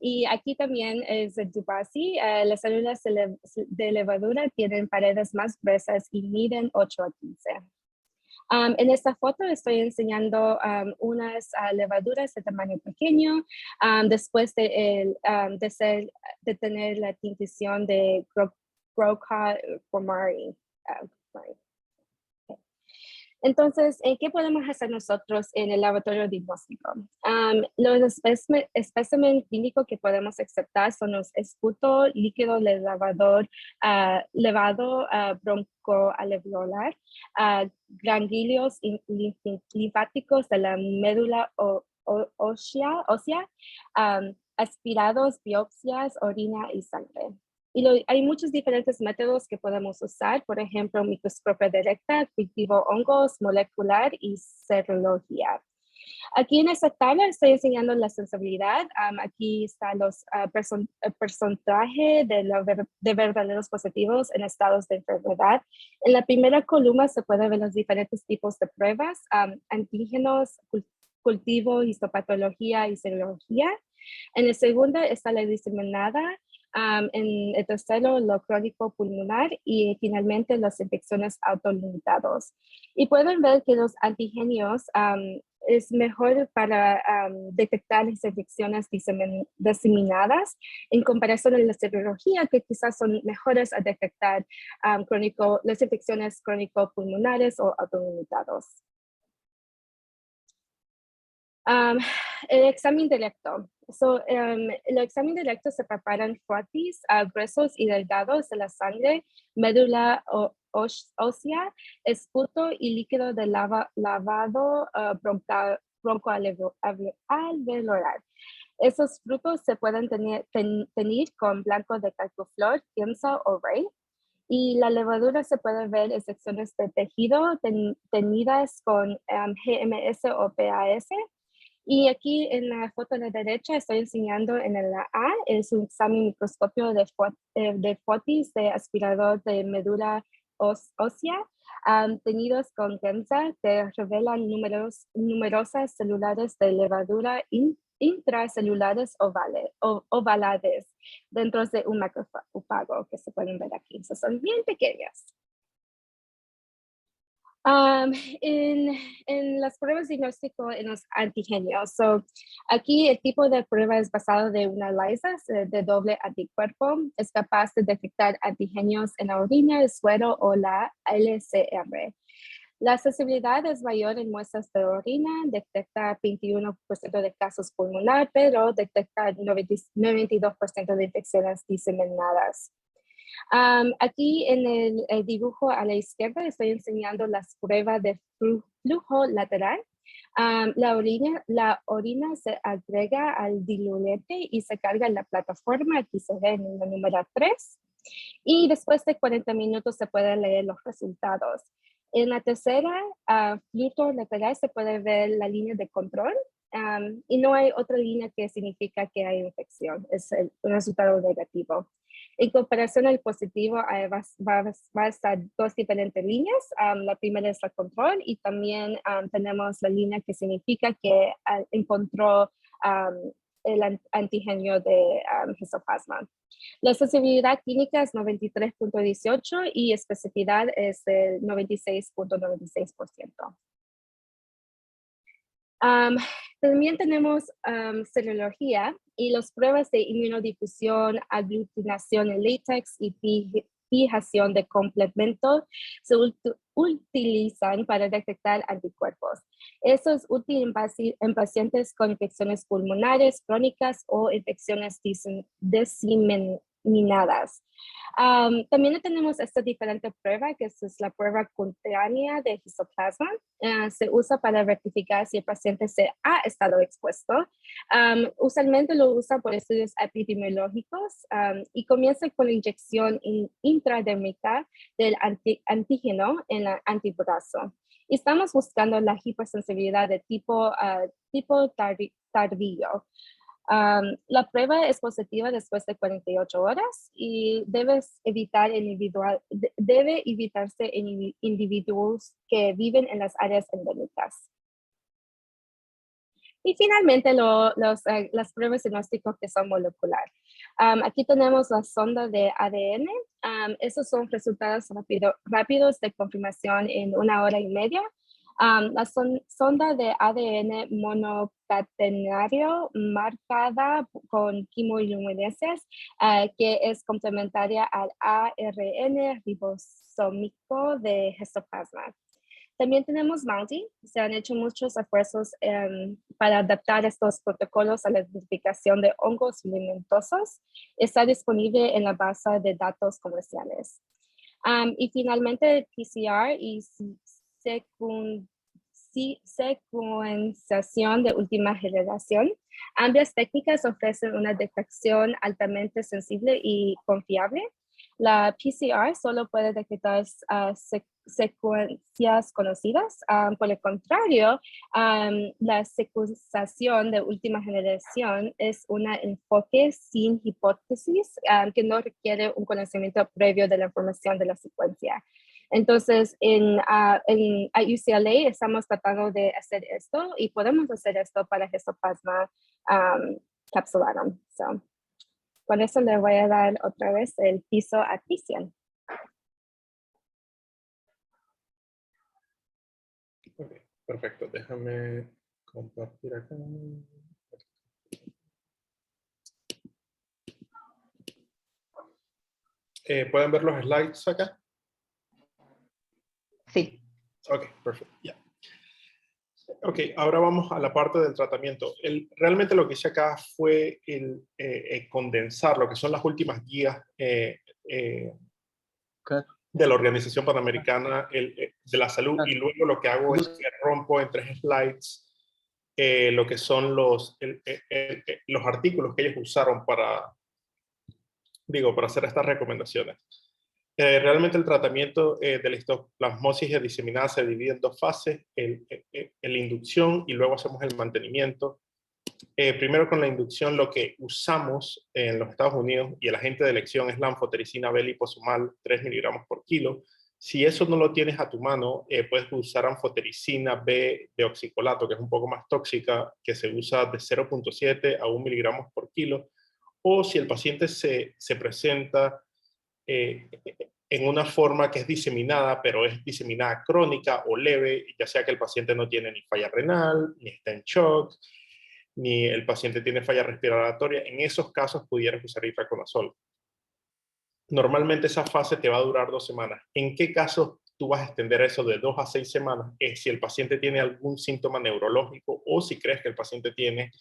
Y aquí también es de Dubasi. Las células de levadura tienen paredes más gruesas y miden 8 a 15. En esta foto estoy enseñando unas levaduras de tamaño pequeño después de tener la tintición de Broca formari. Entonces, ¿qué podemos hacer nosotros en el laboratorio diagnóstico? Los espécimen clínicos que podemos aceptar son los esputo líquido de levado broncoalveolar, ganglios linfáticos de la médula ósea, aspirados, biopsias, orina y sangre. Y hay muchos diferentes métodos que podemos usar, por ejemplo, microscopia directa, cultivo hongos, molecular y serología. Aquí en esta tabla estoy enseñando la sensibilidad. Aquí están los porcentaje de verdaderos positivos en estados de enfermedad. En la primera columna se pueden ver los diferentes tipos de pruebas, antígenos, cultivo, histopatología y serología. En la segunda está la diseminada. En el tercero, lo crónico pulmonar y finalmente las infecciones autolimitadas. Y pueden ver que los antígenos es mejor para detectar las infecciones diseminadas en comparación a la serología, que quizás son mejores a detectar las infecciones crónico-pulmonares o autolimitadas. El examen directo. El examen directo se preparan frotis gruesos y delgados de la sangre, médula ósea, esputo y líquido de lavado broncoalveolar. Esos frutos se pueden tener con blanco de calcoflor, piensa o rey. Y la levadura se puede ver en secciones de tejido tenidas con GMS o PAS. Y aquí en la foto de la derecha estoy enseñando en la A, es un examen microscopio de fotis de aspirador de médula ósea, tenidos con Gemsa, que revelan numerosas celulares de levadura intracelulares ovaladas dentro de un macrófago que se pueden ver aquí. Son bien pequeñas. En las pruebas de diagnóstico en los antigenios, aquí el tipo de prueba es basado de una ELISA de doble anticuerpo, es capaz de detectar antigenios en la orina, el suero o la LCR. La sensibilidad es mayor en muestras de orina, detecta 21% de casos pulmonar, pero detecta 92% de infecciones diseminadas. Aquí en el dibujo a la izquierda estoy enseñando las pruebas de flujo lateral. La orina se agrega al diluente y se carga en la plataforma. Aquí se ve en la número 3. Y después de 40 minutos se pueden leer los resultados. En la tercera, flujo lateral, se puede ver la línea de control. Y no hay otra línea que significa que hay infección. Es el resultado negativo. En comparación al positivo, va a estar dos diferentes líneas. La primera es el control y también tenemos la línea que significa que encontró el antígeno de histoplasma. La sensibilidad clínica es 93.18 y especificidad es el 96.96%. También tenemos serología y las pruebas de inmunodifusión, aglutinación en látex y fijación de complemento se utilizan para detectar anticuerpos. Eso es útil en pacientes con infecciones pulmonares crónicas o infecciones diseminadas. También tenemos esta diferente prueba, que es la prueba cutánea de histoplasma. Se usa para verificar si el paciente se ha estado expuesto. Usualmente lo usa por estudios epidemiológicos y comienza con la inyección intradérmica del antígeno en el antebrazo. Y estamos buscando la hipersensibilidad de tipo tardío. La prueba es positiva después de 48 horas y debe evitarse en individuos que viven en las áreas endémicas. Y finalmente, las pruebas de diagnóstico que son molecular. Aquí tenemos la sonda de ADN. Esos son resultados rápidos de confirmación en 1 hora y media. La sonda de ADN monocatenario marcada con quimioluminiscencias, que es complementaria al ARN ribosómico de histoplasma. También tenemos MALDI. Se han hecho muchos esfuerzos para adaptar estos protocolos a la identificación de hongos alimentosos. Está disponible en la base de datos comerciales. Y finalmente, PCR y secuenciación de última generación. Ambas técnicas ofrecen una detección altamente sensible y confiable. La PCR solo puede detectar secuencias conocidas. Por el contrario, la secuenciación de última generación es un enfoque sin hipótesis que no requiere un conocimiento previo de la información de la secuencia. Entonces, a UCLA estamos tratando de hacer esto y podemos hacer esto para Histoplasma capsulatum. Con eso le voy a dar otra vez el piso a Cristian. Ok, perfecto. Déjame compartir acá. ¿Pueden ver los slides acá? Sí. Ok, perfecto. Ya. Ok, ahora vamos a la parte del tratamiento. Realmente lo que hice acá fue condensar lo que son las últimas guías de la Organización Panamericana de la Salud, y luego lo que hago es que rompo en 3 slides lo que son los artículos que ellos usaron para hacer estas recomendaciones. Realmente el tratamiento de la histoplasmosis diseminada se divide en 2 fases, la inducción y luego hacemos el mantenimiento. Primero con la inducción, lo que usamos en los Estados Unidos y el agente de elección es la anfotericina B liposomal 3 miligramos por kilo. Si eso no lo tienes a tu mano, puedes usar anfotericina B de oxicolato, que es un poco más tóxica, que se usa de 0.7 a 1 miligramos por kilo. O si el paciente se presenta en una forma que es diseminada, pero es diseminada crónica o leve, ya sea que el paciente no tiene ni falla renal, ni está en shock, ni el paciente tiene falla respiratoria, en esos casos pudieras usar itraconazol. Normalmente esa fase te va a durar 2 semanas. ¿En qué casos tú vas a extender eso de 2 a 6 semanas? Es si el paciente tiene algún síntoma neurológico o si crees que el paciente tiene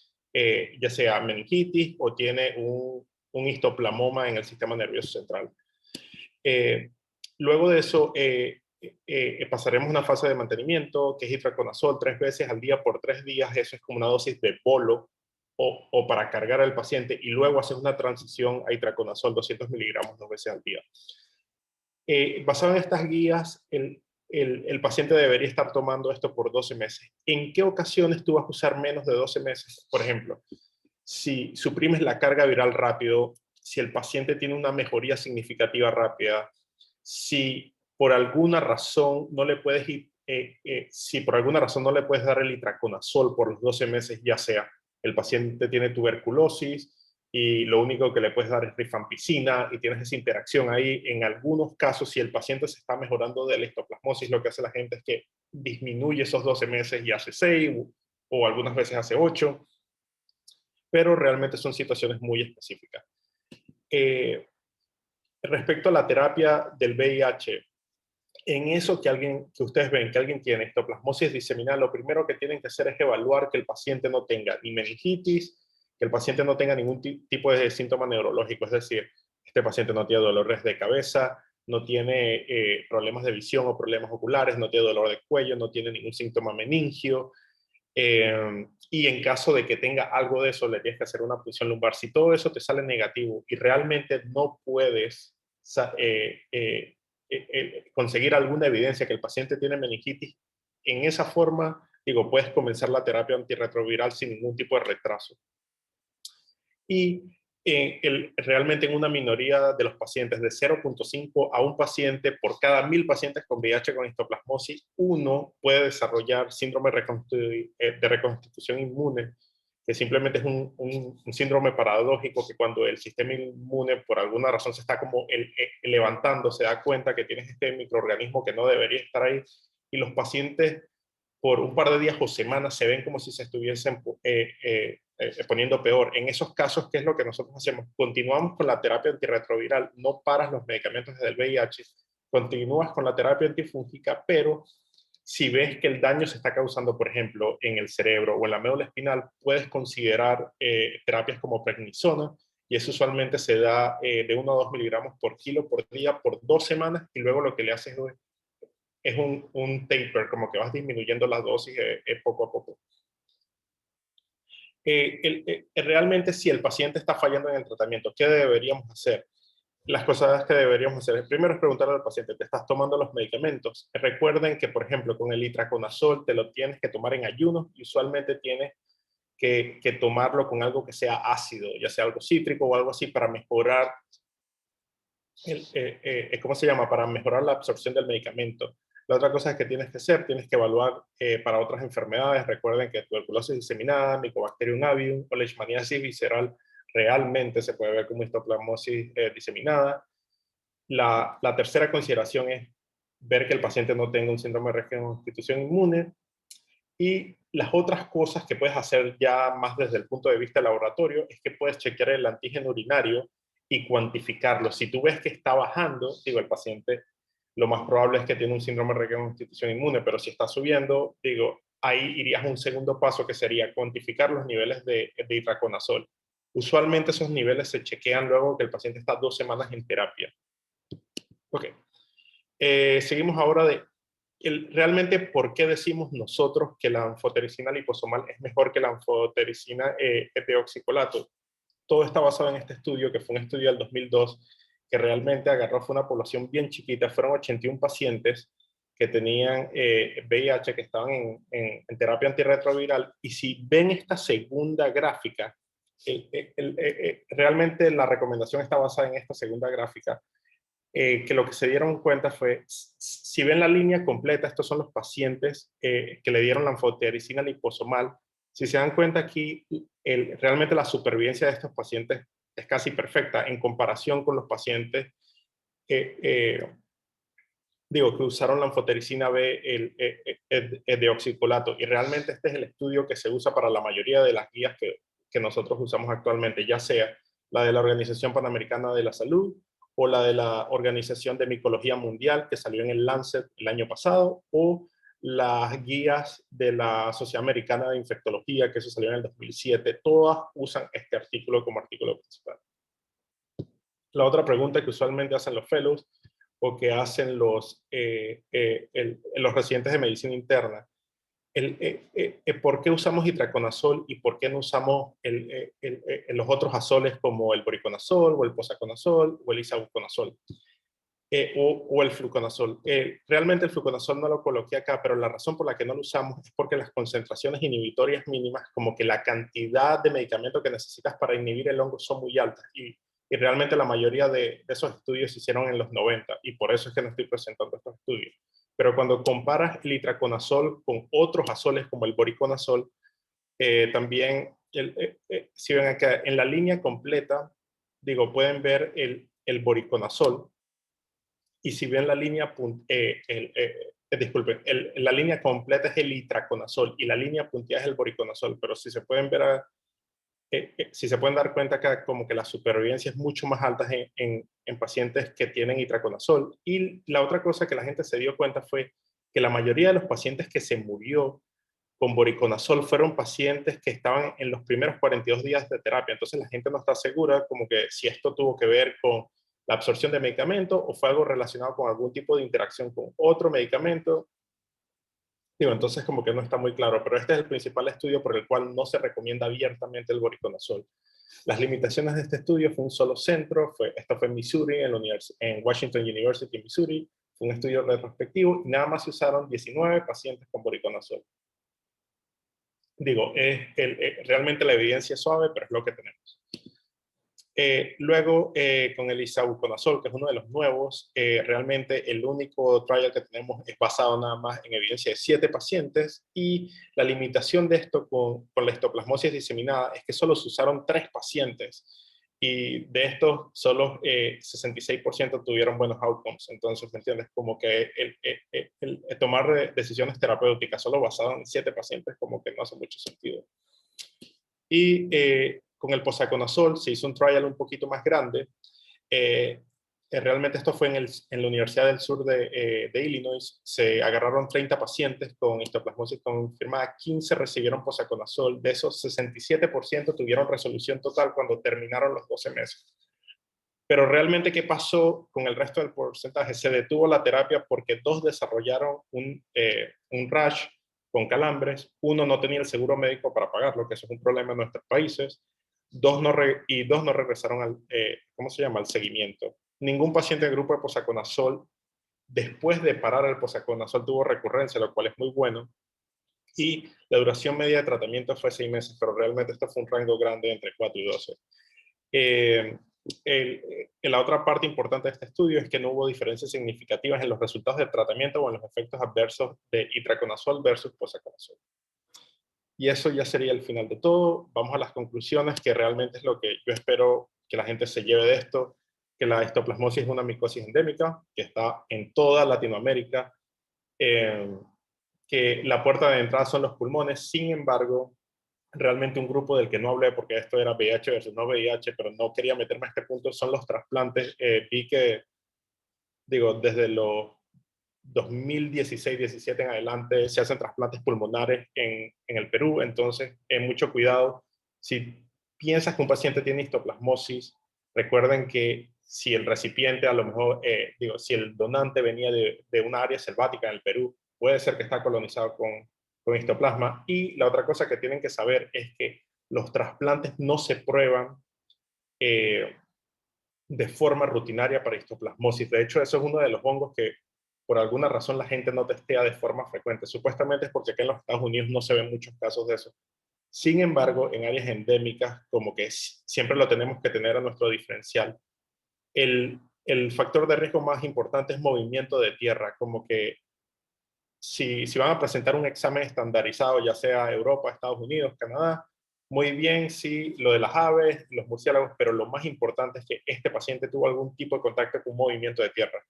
ya sea meningitis o tiene un histoplasmoma en el sistema nervioso central. Luego de eso, pasaremos una fase de mantenimiento, que es itraconazol 3 veces al día por 3 días. Eso es como una dosis de bolo o para cargar al paciente, y luego hacer una transición a itraconazol 200 miligramos 2 veces al día. Basado en estas guías, el paciente debería estar tomando esto por 12 meses. ¿En qué ocasiones tú vas a usar menos de 12 meses? Por ejemplo, si suprimes la carga viral rápido, si el paciente tiene una mejoría significativa rápida, si por alguna razón no le puedes dar el itraconazol por los 12 meses, ya sea el paciente tiene tuberculosis y lo único que le puedes dar es rifampicina y tienes esa interacción ahí. En algunos casos, si el paciente se está mejorando de la histoplasmosis, lo que hace la gente es que disminuye esos 12 meses y hace 6 o algunas veces hace 8, pero realmente son situaciones muy específicas. Respecto a la terapia del VIH, en eso que ustedes ven que alguien tiene histoplasmosis diseminada, lo primero que tienen que hacer es evaluar que el paciente no tenga ni meningitis, que el paciente no tenga ningún tipo de síntoma neurológico, es decir, este paciente no tiene dolores de cabeza, no tiene problemas de visión o problemas oculares, no tiene dolor de cuello, no tiene ningún síntoma meningio, y en caso de que tenga algo de eso, le tienes que hacer una punción lumbar. Si todo eso te sale negativo y realmente no puedes conseguir alguna evidencia que el paciente tiene meningitis, en esa forma, digo, puedes comenzar la terapia antirretroviral sin ningún tipo de retraso. Y realmente en una minoría de los pacientes, de 0.5 a un paciente por cada 1000 pacientes con VIH con histoplasmosis, uno puede desarrollar síndrome de reconstitución inmune, que simplemente es un síndrome paradójico que cuando el sistema inmune por alguna razón se está como levantando, se da cuenta que tienes este microorganismo que no debería estar ahí, y los pacientes por un par de días o semanas se ven como si se estuviesen poniendo peor. En esos casos, ¿qué es lo que nosotros hacemos? Continuamos con la terapia antirretroviral, no paras los medicamentos del VIH, continúas con la terapia antifúngica, pero si ves que el daño se está causando, por ejemplo, en el cerebro o en la médula espinal, puedes considerar terapias como prednisona, y eso usualmente se da de 1 a 2 miligramos por kilo por día por 2 semanas, y luego lo que le haces es un taper, como que vas disminuyendo las dosis poco a poco. Realmente, si el paciente está fallando en el tratamiento, ¿qué deberíamos hacer? Las cosas que deberíamos hacer, primero es preguntarle al paciente, ¿te estás tomando los medicamentos? Recuerden que, por ejemplo, con el itraconazol te lo tienes que tomar en ayunos, y usualmente tienes que tomarlo con algo que sea ácido, ya sea algo cítrico o algo así, para mejorar, ¿cómo se llama? Para mejorar la absorción del medicamento. La otra cosa que tienes que hacer, tienes que evaluar para otras enfermedades. Recuerden que tuberculosis diseminada, Mycobacterium avium o leishmaniasis visceral realmente se puede ver como histoplasmosis diseminada. La tercera consideración es ver que el paciente no tenga un síndrome de reconstitución inmune. Y las otras cosas que puedes hacer ya más desde el punto de vista laboratorio es que puedes chequear el antígeno urinario y cuantificarlo. Si tú ves que está bajando, digo, el paciente lo más probable es que tiene un síndrome de reconstitución inmune, pero si está subiendo, digo, ahí irías a un segundo paso que sería cuantificar los niveles de itraconazol. Usualmente esos niveles se chequean luego que el paciente está 2 semanas en terapia. Ok. Seguimos ahora realmente por qué decimos nosotros que la anfotericina liposomal es mejor que la anfotericina deoxicolato. Todo está basado en este estudio, que fue un estudio del 2002, que realmente fue una población bien chiquita, fueron 81 pacientes que tenían VIH, que estaban en terapia antirretroviral, y si ven esta segunda gráfica, realmente la recomendación está basada en esta segunda gráfica, que lo que se dieron cuenta fue, si ven la línea completa, estos son los pacientes que le dieron la anfotericina liposomal. Si se dan cuenta aquí, realmente la supervivencia de estos pacientes es casi perfecta en comparación con los pacientes que usaron la anfotericina B, el deoxicolato. Y realmente este es el estudio que se usa para la mayoría de las guías que nosotros usamos actualmente, ya sea la de la Organización Panamericana de la Salud o la de la Organización de Micología Mundial, que salió en el Lancet el año pasado, o las guías de la Sociedad Americana de Infectología, que eso salió en el 2007. Todas usan este artículo como artículo principal. La otra pregunta que usualmente hacen los fellows o que hacen los residentes de medicina interna, ¿por qué usamos itraconazol y por qué no usamos los otros azoles como el voriconazol o el posaconazol o el isavuconazol o el fluconazol? Realmente el fluconazol no lo coloqué acá, pero la razón por la que no lo usamos es porque las concentraciones inhibitorias mínimas, como que la cantidad de medicamento que necesitas para inhibir el hongo, son muy altas, y realmente la mayoría de esos estudios se hicieron en los 90, y por eso es que no estoy presentando estos estudios. Pero cuando comparas el itraconazol con otros azoles como el voriconazol, también, si ven acá, en la línea completa, pueden ver el voriconazol, y si ven la línea, disculpen, la línea completa es el itraconazol y la línea punteada es el voriconazol, pero si se pueden ver si se pueden dar cuenta acá, como que la supervivencia es mucho más alta en pacientes que tienen itraconazol. Y la otra cosa que la gente se dio cuenta fue que la mayoría de los pacientes que se murió con voriconazol fueron pacientes que estaban en los primeros 42 días de terapia. Entonces la gente no está segura como que si esto tuvo que ver con la absorción de medicamento o fue algo relacionado con algún tipo de interacción con otro medicamento. Digo, entonces como que no está muy claro, pero este es el principal estudio por el cual no se recomienda abiertamente el voriconazol. Las limitaciones de este estudio fue un solo centro, esto fue en Missouri, en Washington University en Missouri, fue un estudio retrospectivo y nada más se usaron 19 pacientes con voriconazol. Digo, realmente la evidencia es suave, pero es lo que tenemos. Luego, con el isavuconazol, que es uno de los nuevos, realmente el único trial que tenemos es basado nada más en evidencia de 7 pacientes, y la limitación de esto con la histoplasmosis diseminada es que solo se usaron 3 pacientes, y de estos solo 66% tuvieron buenos outcomes. Entonces, ¿me entiendes? Como que el tomar decisiones terapéuticas solo basado en 7 pacientes como que no hace mucho sentido. Y con el posaconazol se hizo un trial un poquito más grande. Realmente esto fue en la Universidad del Sur de Illinois. Se agarraron 30 pacientes con histoplasmosis confirmada, 15 recibieron posaconazol. De esos, 67% tuvieron resolución total cuando terminaron los 12 meses. Pero realmente, ¿qué pasó con el resto del porcentaje? Se detuvo la terapia porque 2 desarrollaron un rash con calambres, 1 no tenía el seguro médico para pagarlo, que eso es un problema en nuestros países, 2 no regresaron al seguimiento. Ningún paciente del grupo de posaconazol, después de parar el posaconazol, tuvo recurrencia, lo cual es muy bueno, y la duración media de tratamiento fue 6 meses, pero realmente esto fue un rango grande entre 4 y 12. La otra parte importante de este estudio es que no hubo diferencias significativas en los resultados del tratamiento o en los efectos adversos de itraconazol versus posaconazol. Y eso ya sería el final de todo. Vamos a las conclusiones, que realmente es lo que yo espero que la gente se lleve de esto, que la histoplasmosis es una micosis endémica, que está en toda Latinoamérica, que la puerta de entrada son los pulmones. Sin embargo, realmente un grupo del que no hablé, porque esto era VIH versus no VIH, pero no quería meterme a este punto, son los trasplantes. Vi que, desde los 2016-17 en adelante se hacen trasplantes pulmonares en el Perú. Entonces, mucho cuidado. Si piensas que un paciente tiene histoplasmosis, recuerden que si el recipiente, a lo mejor, si el donante venía de una área selvática en el Perú, puede ser que está colonizado con histoplasma. Y la otra cosa que tienen que saber es que los trasplantes no se prueban de forma rutinaria para histoplasmosis. De hecho, eso es uno de los hongos que por alguna razón la gente no testea de forma frecuente. Supuestamente es porque aquí en los Estados Unidos no se ven muchos casos de eso. Sin embargo, en áreas endémicas, como que siempre lo tenemos que tener a nuestro diferencial. El factor de riesgo más importante es movimiento de tierra, como que si van a presentar un examen estandarizado, ya sea Europa, Estados Unidos, Canadá, muy bien, sí, lo de las aves, los murciélagos, pero lo más importante es que este paciente tuvo algún tipo de contacto con un movimiento de tierra.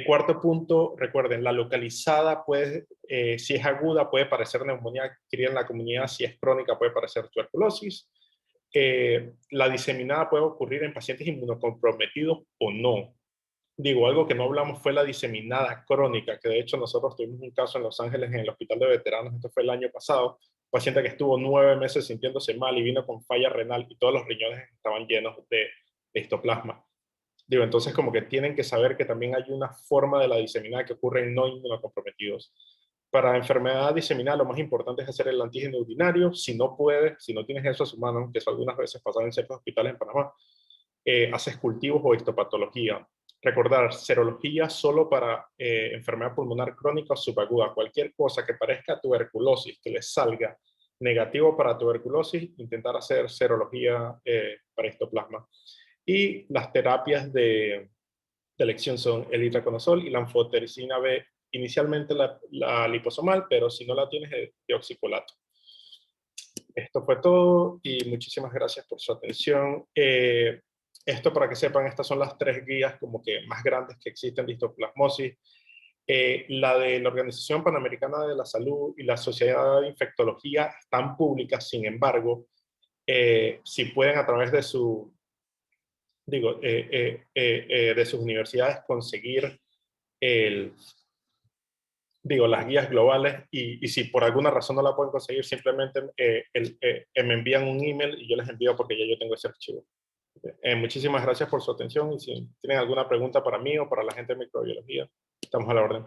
Cuarto punto, recuerden, la localizada si es aguda, puede parecer neumonía adquirida en la comunidad; si es crónica, puede parecer tuberculosis. La diseminada puede ocurrir en pacientes inmunocomprometidos o no. Algo que no hablamos fue la diseminada crónica, que de hecho nosotros tuvimos un caso en Los Ángeles, en el Hospital de Veteranos, esto fue el año pasado, un paciente que estuvo 9 meses sintiéndose mal y vino con falla renal y todos los riñones estaban llenos de histoplasma. Entonces como que tienen que saber que también hay una forma de la diseminada que ocurre en no inmunocomprometidos. Para enfermedad diseminada lo más importante es hacer el antígeno urinario. Si no tienes eso a su mano, que eso algunas veces pasa en ciertos hospitales en Panamá, haces cultivos o histopatología. Recordar, serología solo para enfermedad pulmonar crónica o subaguda. Cualquier cosa que parezca tuberculosis, que les salga negativo para tuberculosis, intentar hacer serología para histoplasma. Y las terapias de elección son el itraconazol y la anfotericina B. Inicialmente la liposomal, pero si no la tienes, el dioxicolato. Esto fue todo y muchísimas gracias por su atención. Esto, para que sepan, estas son las 3 guías como que más grandes que existen de histoplasmosis. La de la Organización Panamericana de la Salud y la Sociedad de Infectología están públicas. Sin embargo, si pueden a través de su, de sus universidades conseguir las guías globales, y si por alguna razón no la pueden conseguir, simplemente me envían un email y yo les envío, porque ya yo tengo ese archivo. Muchísimas gracias por su atención, y si tienen alguna pregunta para mí o para la gente de microbiología, estamos a la orden.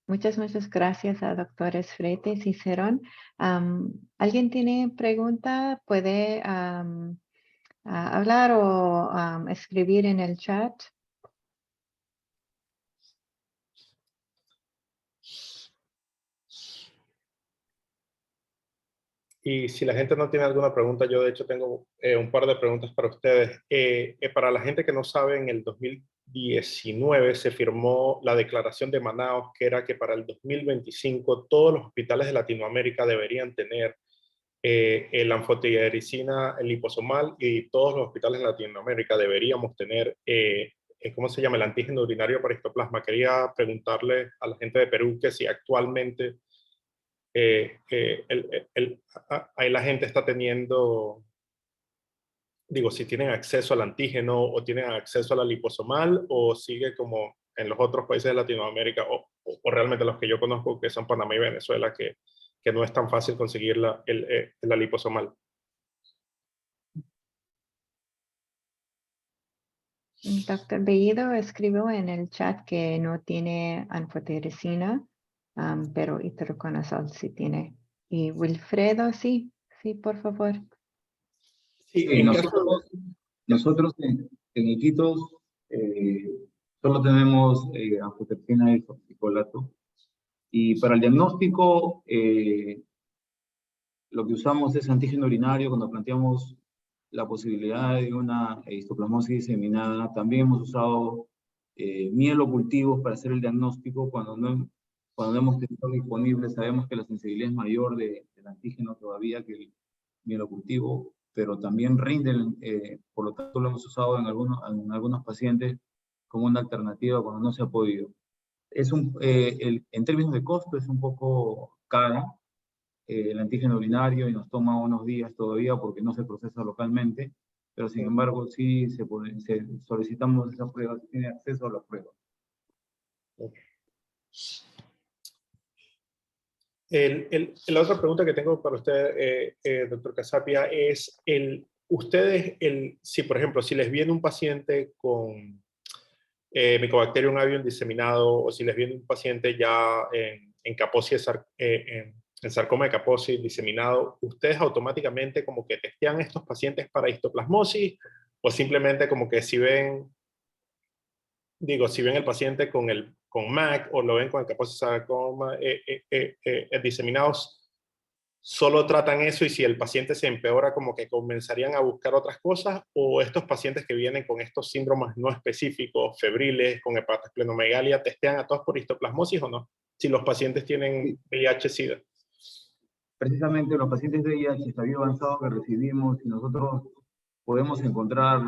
Muchas gracias a doctores Freites y Cerón. ¿Alguien tiene pregunta? Puede hablar o escribir en el chat. Y si la gente no tiene alguna pregunta, yo de hecho tengo un par de preguntas para ustedes. Para la gente que no sabe, en el 2019 se firmó la Declaración de Manaos, que era que para el 2025 todos los hospitales de Latinoamérica deberían tener la anfotericina liposomal, y todos los hospitales de Latinoamérica deberíamos tener, ¿cómo se llama?, el antígeno urinario para histoplasma. Quería preguntarle a la gente de Perú que si actualmente ahí la gente está teniendo, si tienen acceso al antígeno o tienen acceso a la liposomal, o sigue como en los otros países de Latinoamérica, o realmente los que yo conozco, que son Panamá y Venezuela, que no es tan fácil conseguir la liposomal. Doctor Bellido escribió en el chat que no tiene anfotericina, pero itraconazol sí tiene. Y Wilfredo, sí, por favor. Sí, nosotros en Iquitos solo tenemos anfotericina y fosfolato. Y para el diagnóstico, lo que usamos es antígeno urinario cuando planteamos la posibilidad de una histoplasmosis diseminada. También hemos usado mielocultivos para hacer el diagnóstico cuando no hemos tenido disponible. Sabemos que la sensibilidad es mayor del antígeno todavía que el mielocultivo, pero también rinden, por lo tanto lo hemos usado en algunos pacientes como una alternativa cuando no se ha podido. En términos de costo es un poco caro el antígeno urinario, y nos toma unos días todavía porque no se procesa localmente, pero sin embargo sí solicitamos esa prueba, si tiene acceso a la prueba. La otra pregunta que tengo para usted, doctor Casapia, es si por ejemplo, si les viene un paciente con Mycobacterium avium diseminado, o si les viene un paciente ya en Kaposi, en sarcoma de Kaposi diseminado, ¿ustedes automáticamente como que testean estos pacientes para histoplasmosis, o simplemente como que si ven el paciente con MAC, o lo ven con el Kaposi sarcoma diseminados, solo tratan eso, y si el paciente se empeora como que comenzarían a buscar otras cosas? ¿O estos pacientes que vienen con estos síndromes no específicos, febriles, con hepatosplenomegalia, testean a todos por histoplasmosis o no? Si los pacientes tienen VIH-Sida. Precisamente los pacientes de VIH estadio avanzado que recibimos, y nosotros podemos encontrar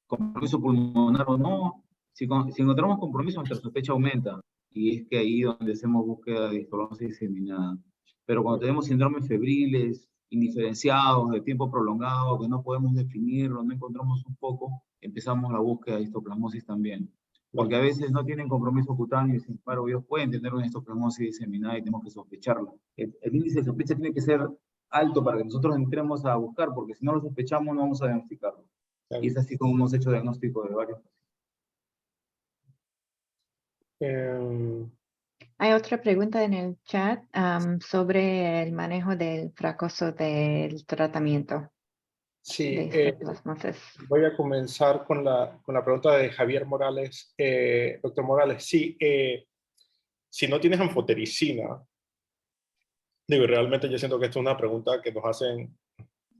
compromiso pulmonar o no. Si encontramos compromiso, nuestra sospecha aumenta, y es que ahí donde hacemos búsqueda de histoplasmosis diseminada. Pero cuando tenemos síndromes febriles, indiferenciados, de tiempo prolongado, que no podemos definirlo, no encontramos un poco, empezamos la búsqueda de histoplasmosis también. Porque a veces no tienen compromiso cutáneo, y sin embargo ellos pueden tener una histoplasmosis diseminada y tenemos que sospecharla. El índice de sospecha tiene que ser alto para que nosotros entremos a buscar, porque si no lo sospechamos no vamos a diagnosticarlo. Y es así como hemos hecho diagnóstico de varios. Hay otra pregunta en el chat sobre el manejo del fracaso del tratamiento. Sí, de histoplasmosis. voy a comenzar con la pregunta de Javier Morales. Doctor Morales, sí, si no tienes anfotericina, realmente yo siento que esto es una pregunta que nos hacen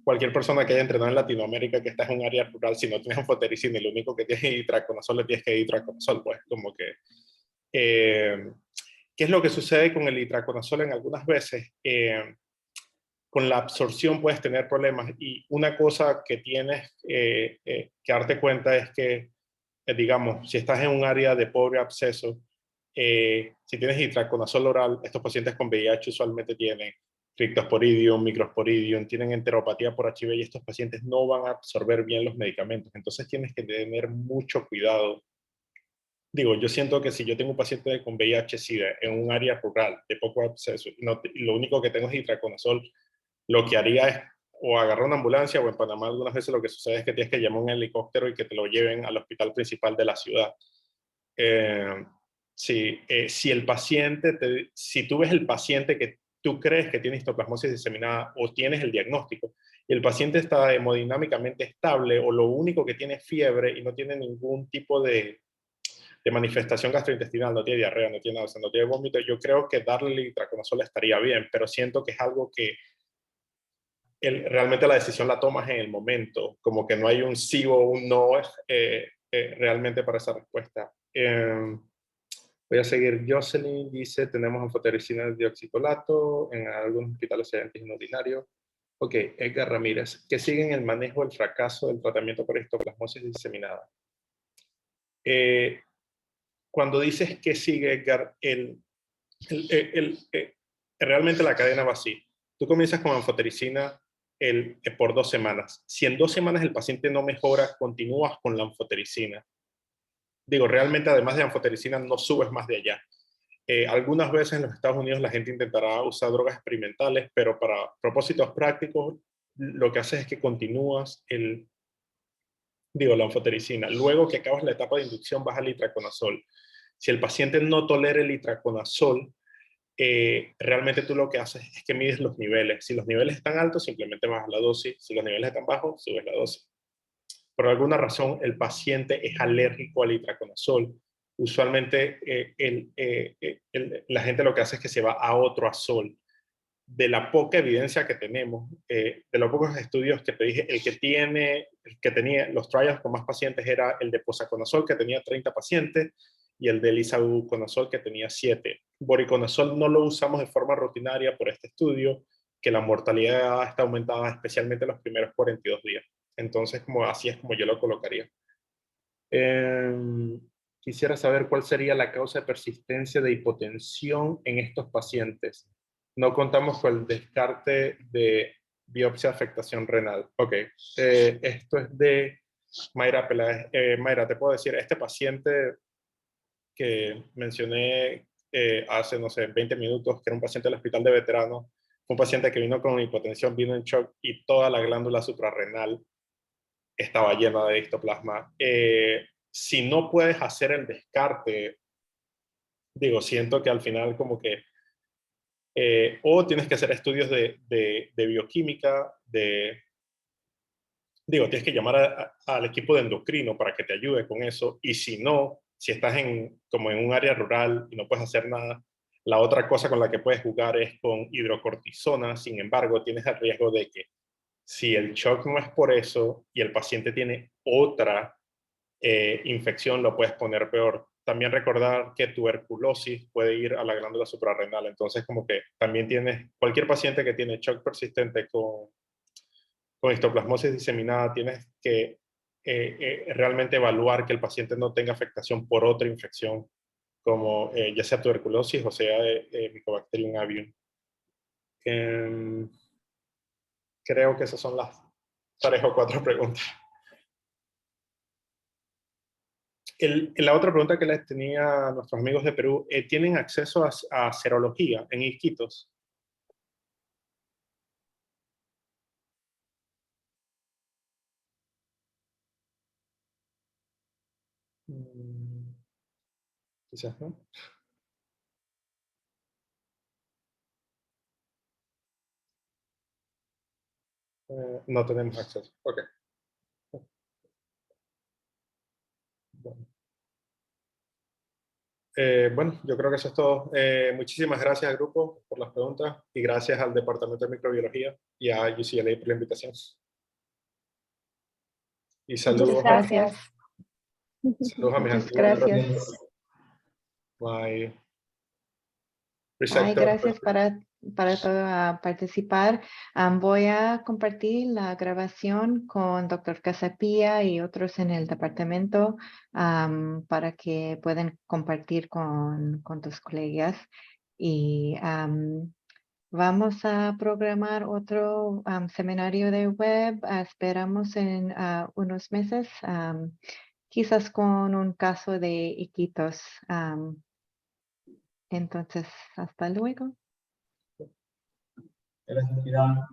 cualquier persona que haya entrenado en Latinoamérica, que está en un área rural. Si no tienes anfotericina y lo único que tienes es itraconazol, le tienes que dar itraconazol, pues como que... ¿qué es lo que sucede con el itraconazol en algunas veces? Con la absorción puedes tener problemas, y una cosa que tienes que darte cuenta es que, digamos, si estás en un área de pobre absceso, Si tienes itraconazol oral, estos pacientes con VIH usualmente tienen criptosporidium, microsporidium, tienen enteropatía por HIV y estos pacientes no van a absorber bien los medicamentos. Entonces tienes que tener mucho cuidado. Digo, yo siento que si yo tengo un paciente con VIH-Sida en un área rural de poco acceso y lo único que tengo es itraconazol, lo que haría es o agarrar una ambulancia, o en Panamá algunas veces lo que sucede es que tienes que llamar a un helicóptero y que te lo lleven al hospital principal de la ciudad. Si el paciente, si tú ves el paciente que tú crees que tiene histoplasmosis diseminada o tienes el diagnóstico y el paciente está hemodinámicamente estable o lo único que tiene es fiebre y no tiene ningún tipo de manifestación gastrointestinal, no tiene diarrea, no tiene náusea, no tiene vómito, yo creo que darle el itraconazol estaría bien, pero siento que es algo que realmente la decisión la tomas en el momento, como que no hay un sí o un no realmente para esa respuesta. Voy a seguir. Jocelyn dice, tenemos anfotericina de dioxicolato, en algunos hospitales hay antígeno ordinario. Ok, Edgar Ramírez, ¿qué sigue en el manejo del fracaso del tratamiento por histoplasmosis diseminada? Cuando dices que sigue, Edgar, realmente la cadena va así. Tú comienzas con anfotericina por 2 semanas. Si en 2 semanas el paciente no mejora, continúas con la anfotericina. Digo, realmente además de anfotericina no subes más de allá. Algunas veces en los Estados Unidos la gente intentará usar drogas experimentales, pero para propósitos prácticos lo que haces es que continúas la anfotericina. Luego que acabas la etapa de inducción vas al itraconazol. Si el paciente no tolera el itraconazol, realmente tú lo que haces es que mides los niveles. Si los niveles están altos, simplemente bajas la dosis. Si los niveles están bajos, subes la dosis. Por alguna razón, el paciente es alérgico al itraconazol. Usualmente la gente lo que hace es que se va a otro azol. De la poca evidencia que tenemos, de los pocos estudios que te dije, el que tenía los trials con más pacientes era el de posaconazol, que tenía 30 pacientes, y el del isavuconazol, que tenía 7. Voriconazol no lo usamos de forma rutinaria por este estudio, que la mortalidad está aumentada especialmente en los primeros 42 días. Entonces, así es como yo lo colocaría. Quisiera saber cuál sería la causa de persistencia de hipotensión en estos pacientes. No contamos con el descarte de biopsia de afectación renal. Ok, esto es de Mayra Peláez. Mayra, te puedo decir, este paciente que mencioné hace, no sé, 20 minutos, que era un paciente del hospital de veteranos, fue un paciente que vino con hipotensión, vino en shock y toda la glándula suprarrenal estaba llena de histoplasma. Si no puedes hacer el descarte, siento que al final como que o tienes que hacer estudios de bioquímica, tienes que llamar al equipo de endocrino para que te ayude con eso, y si no, si estás como en un área rural y no puedes hacer nada, la otra cosa con la que puedes jugar es con hidrocortisona. Sin embargo, tienes el riesgo de que si el shock no es por eso y el paciente tiene otra infección, lo puedes poner peor. También recordar que tuberculosis puede ir a la glándula suprarrenal. Entonces, como que también cualquier paciente que tiene shock persistente con histoplasmosis diseminada, tienes que realmente evaluar que el paciente no tenga afectación por otra infección, como ya sea tuberculosis o sea Mycobacterium avium. Creo que esas son las 3 o 4 preguntas. La otra pregunta que les tenía a nuestros amigos de Perú, ¿tienen acceso a serología en Iquitos? Quizás no. No tenemos acceso. Ok. Bueno, yo creo que eso es todo. Muchísimas gracias al grupo por las preguntas y gracias al Departamento de Microbiología y a UCLA por la invitación. Y saludos. Muchas gracias. Saludos a mis Muchas amigos. gracias. Bye. Ay, gracias para para todo participar. Voy a compartir la grabación con Dr. Casapía y otros en el departamento para que puedan compartir con tus colegas. Y vamos a programar otro seminario de web. Esperamos en unos meses, quizás con un caso de Iquitos. Entonces, hasta luego. Gracias, Pilar.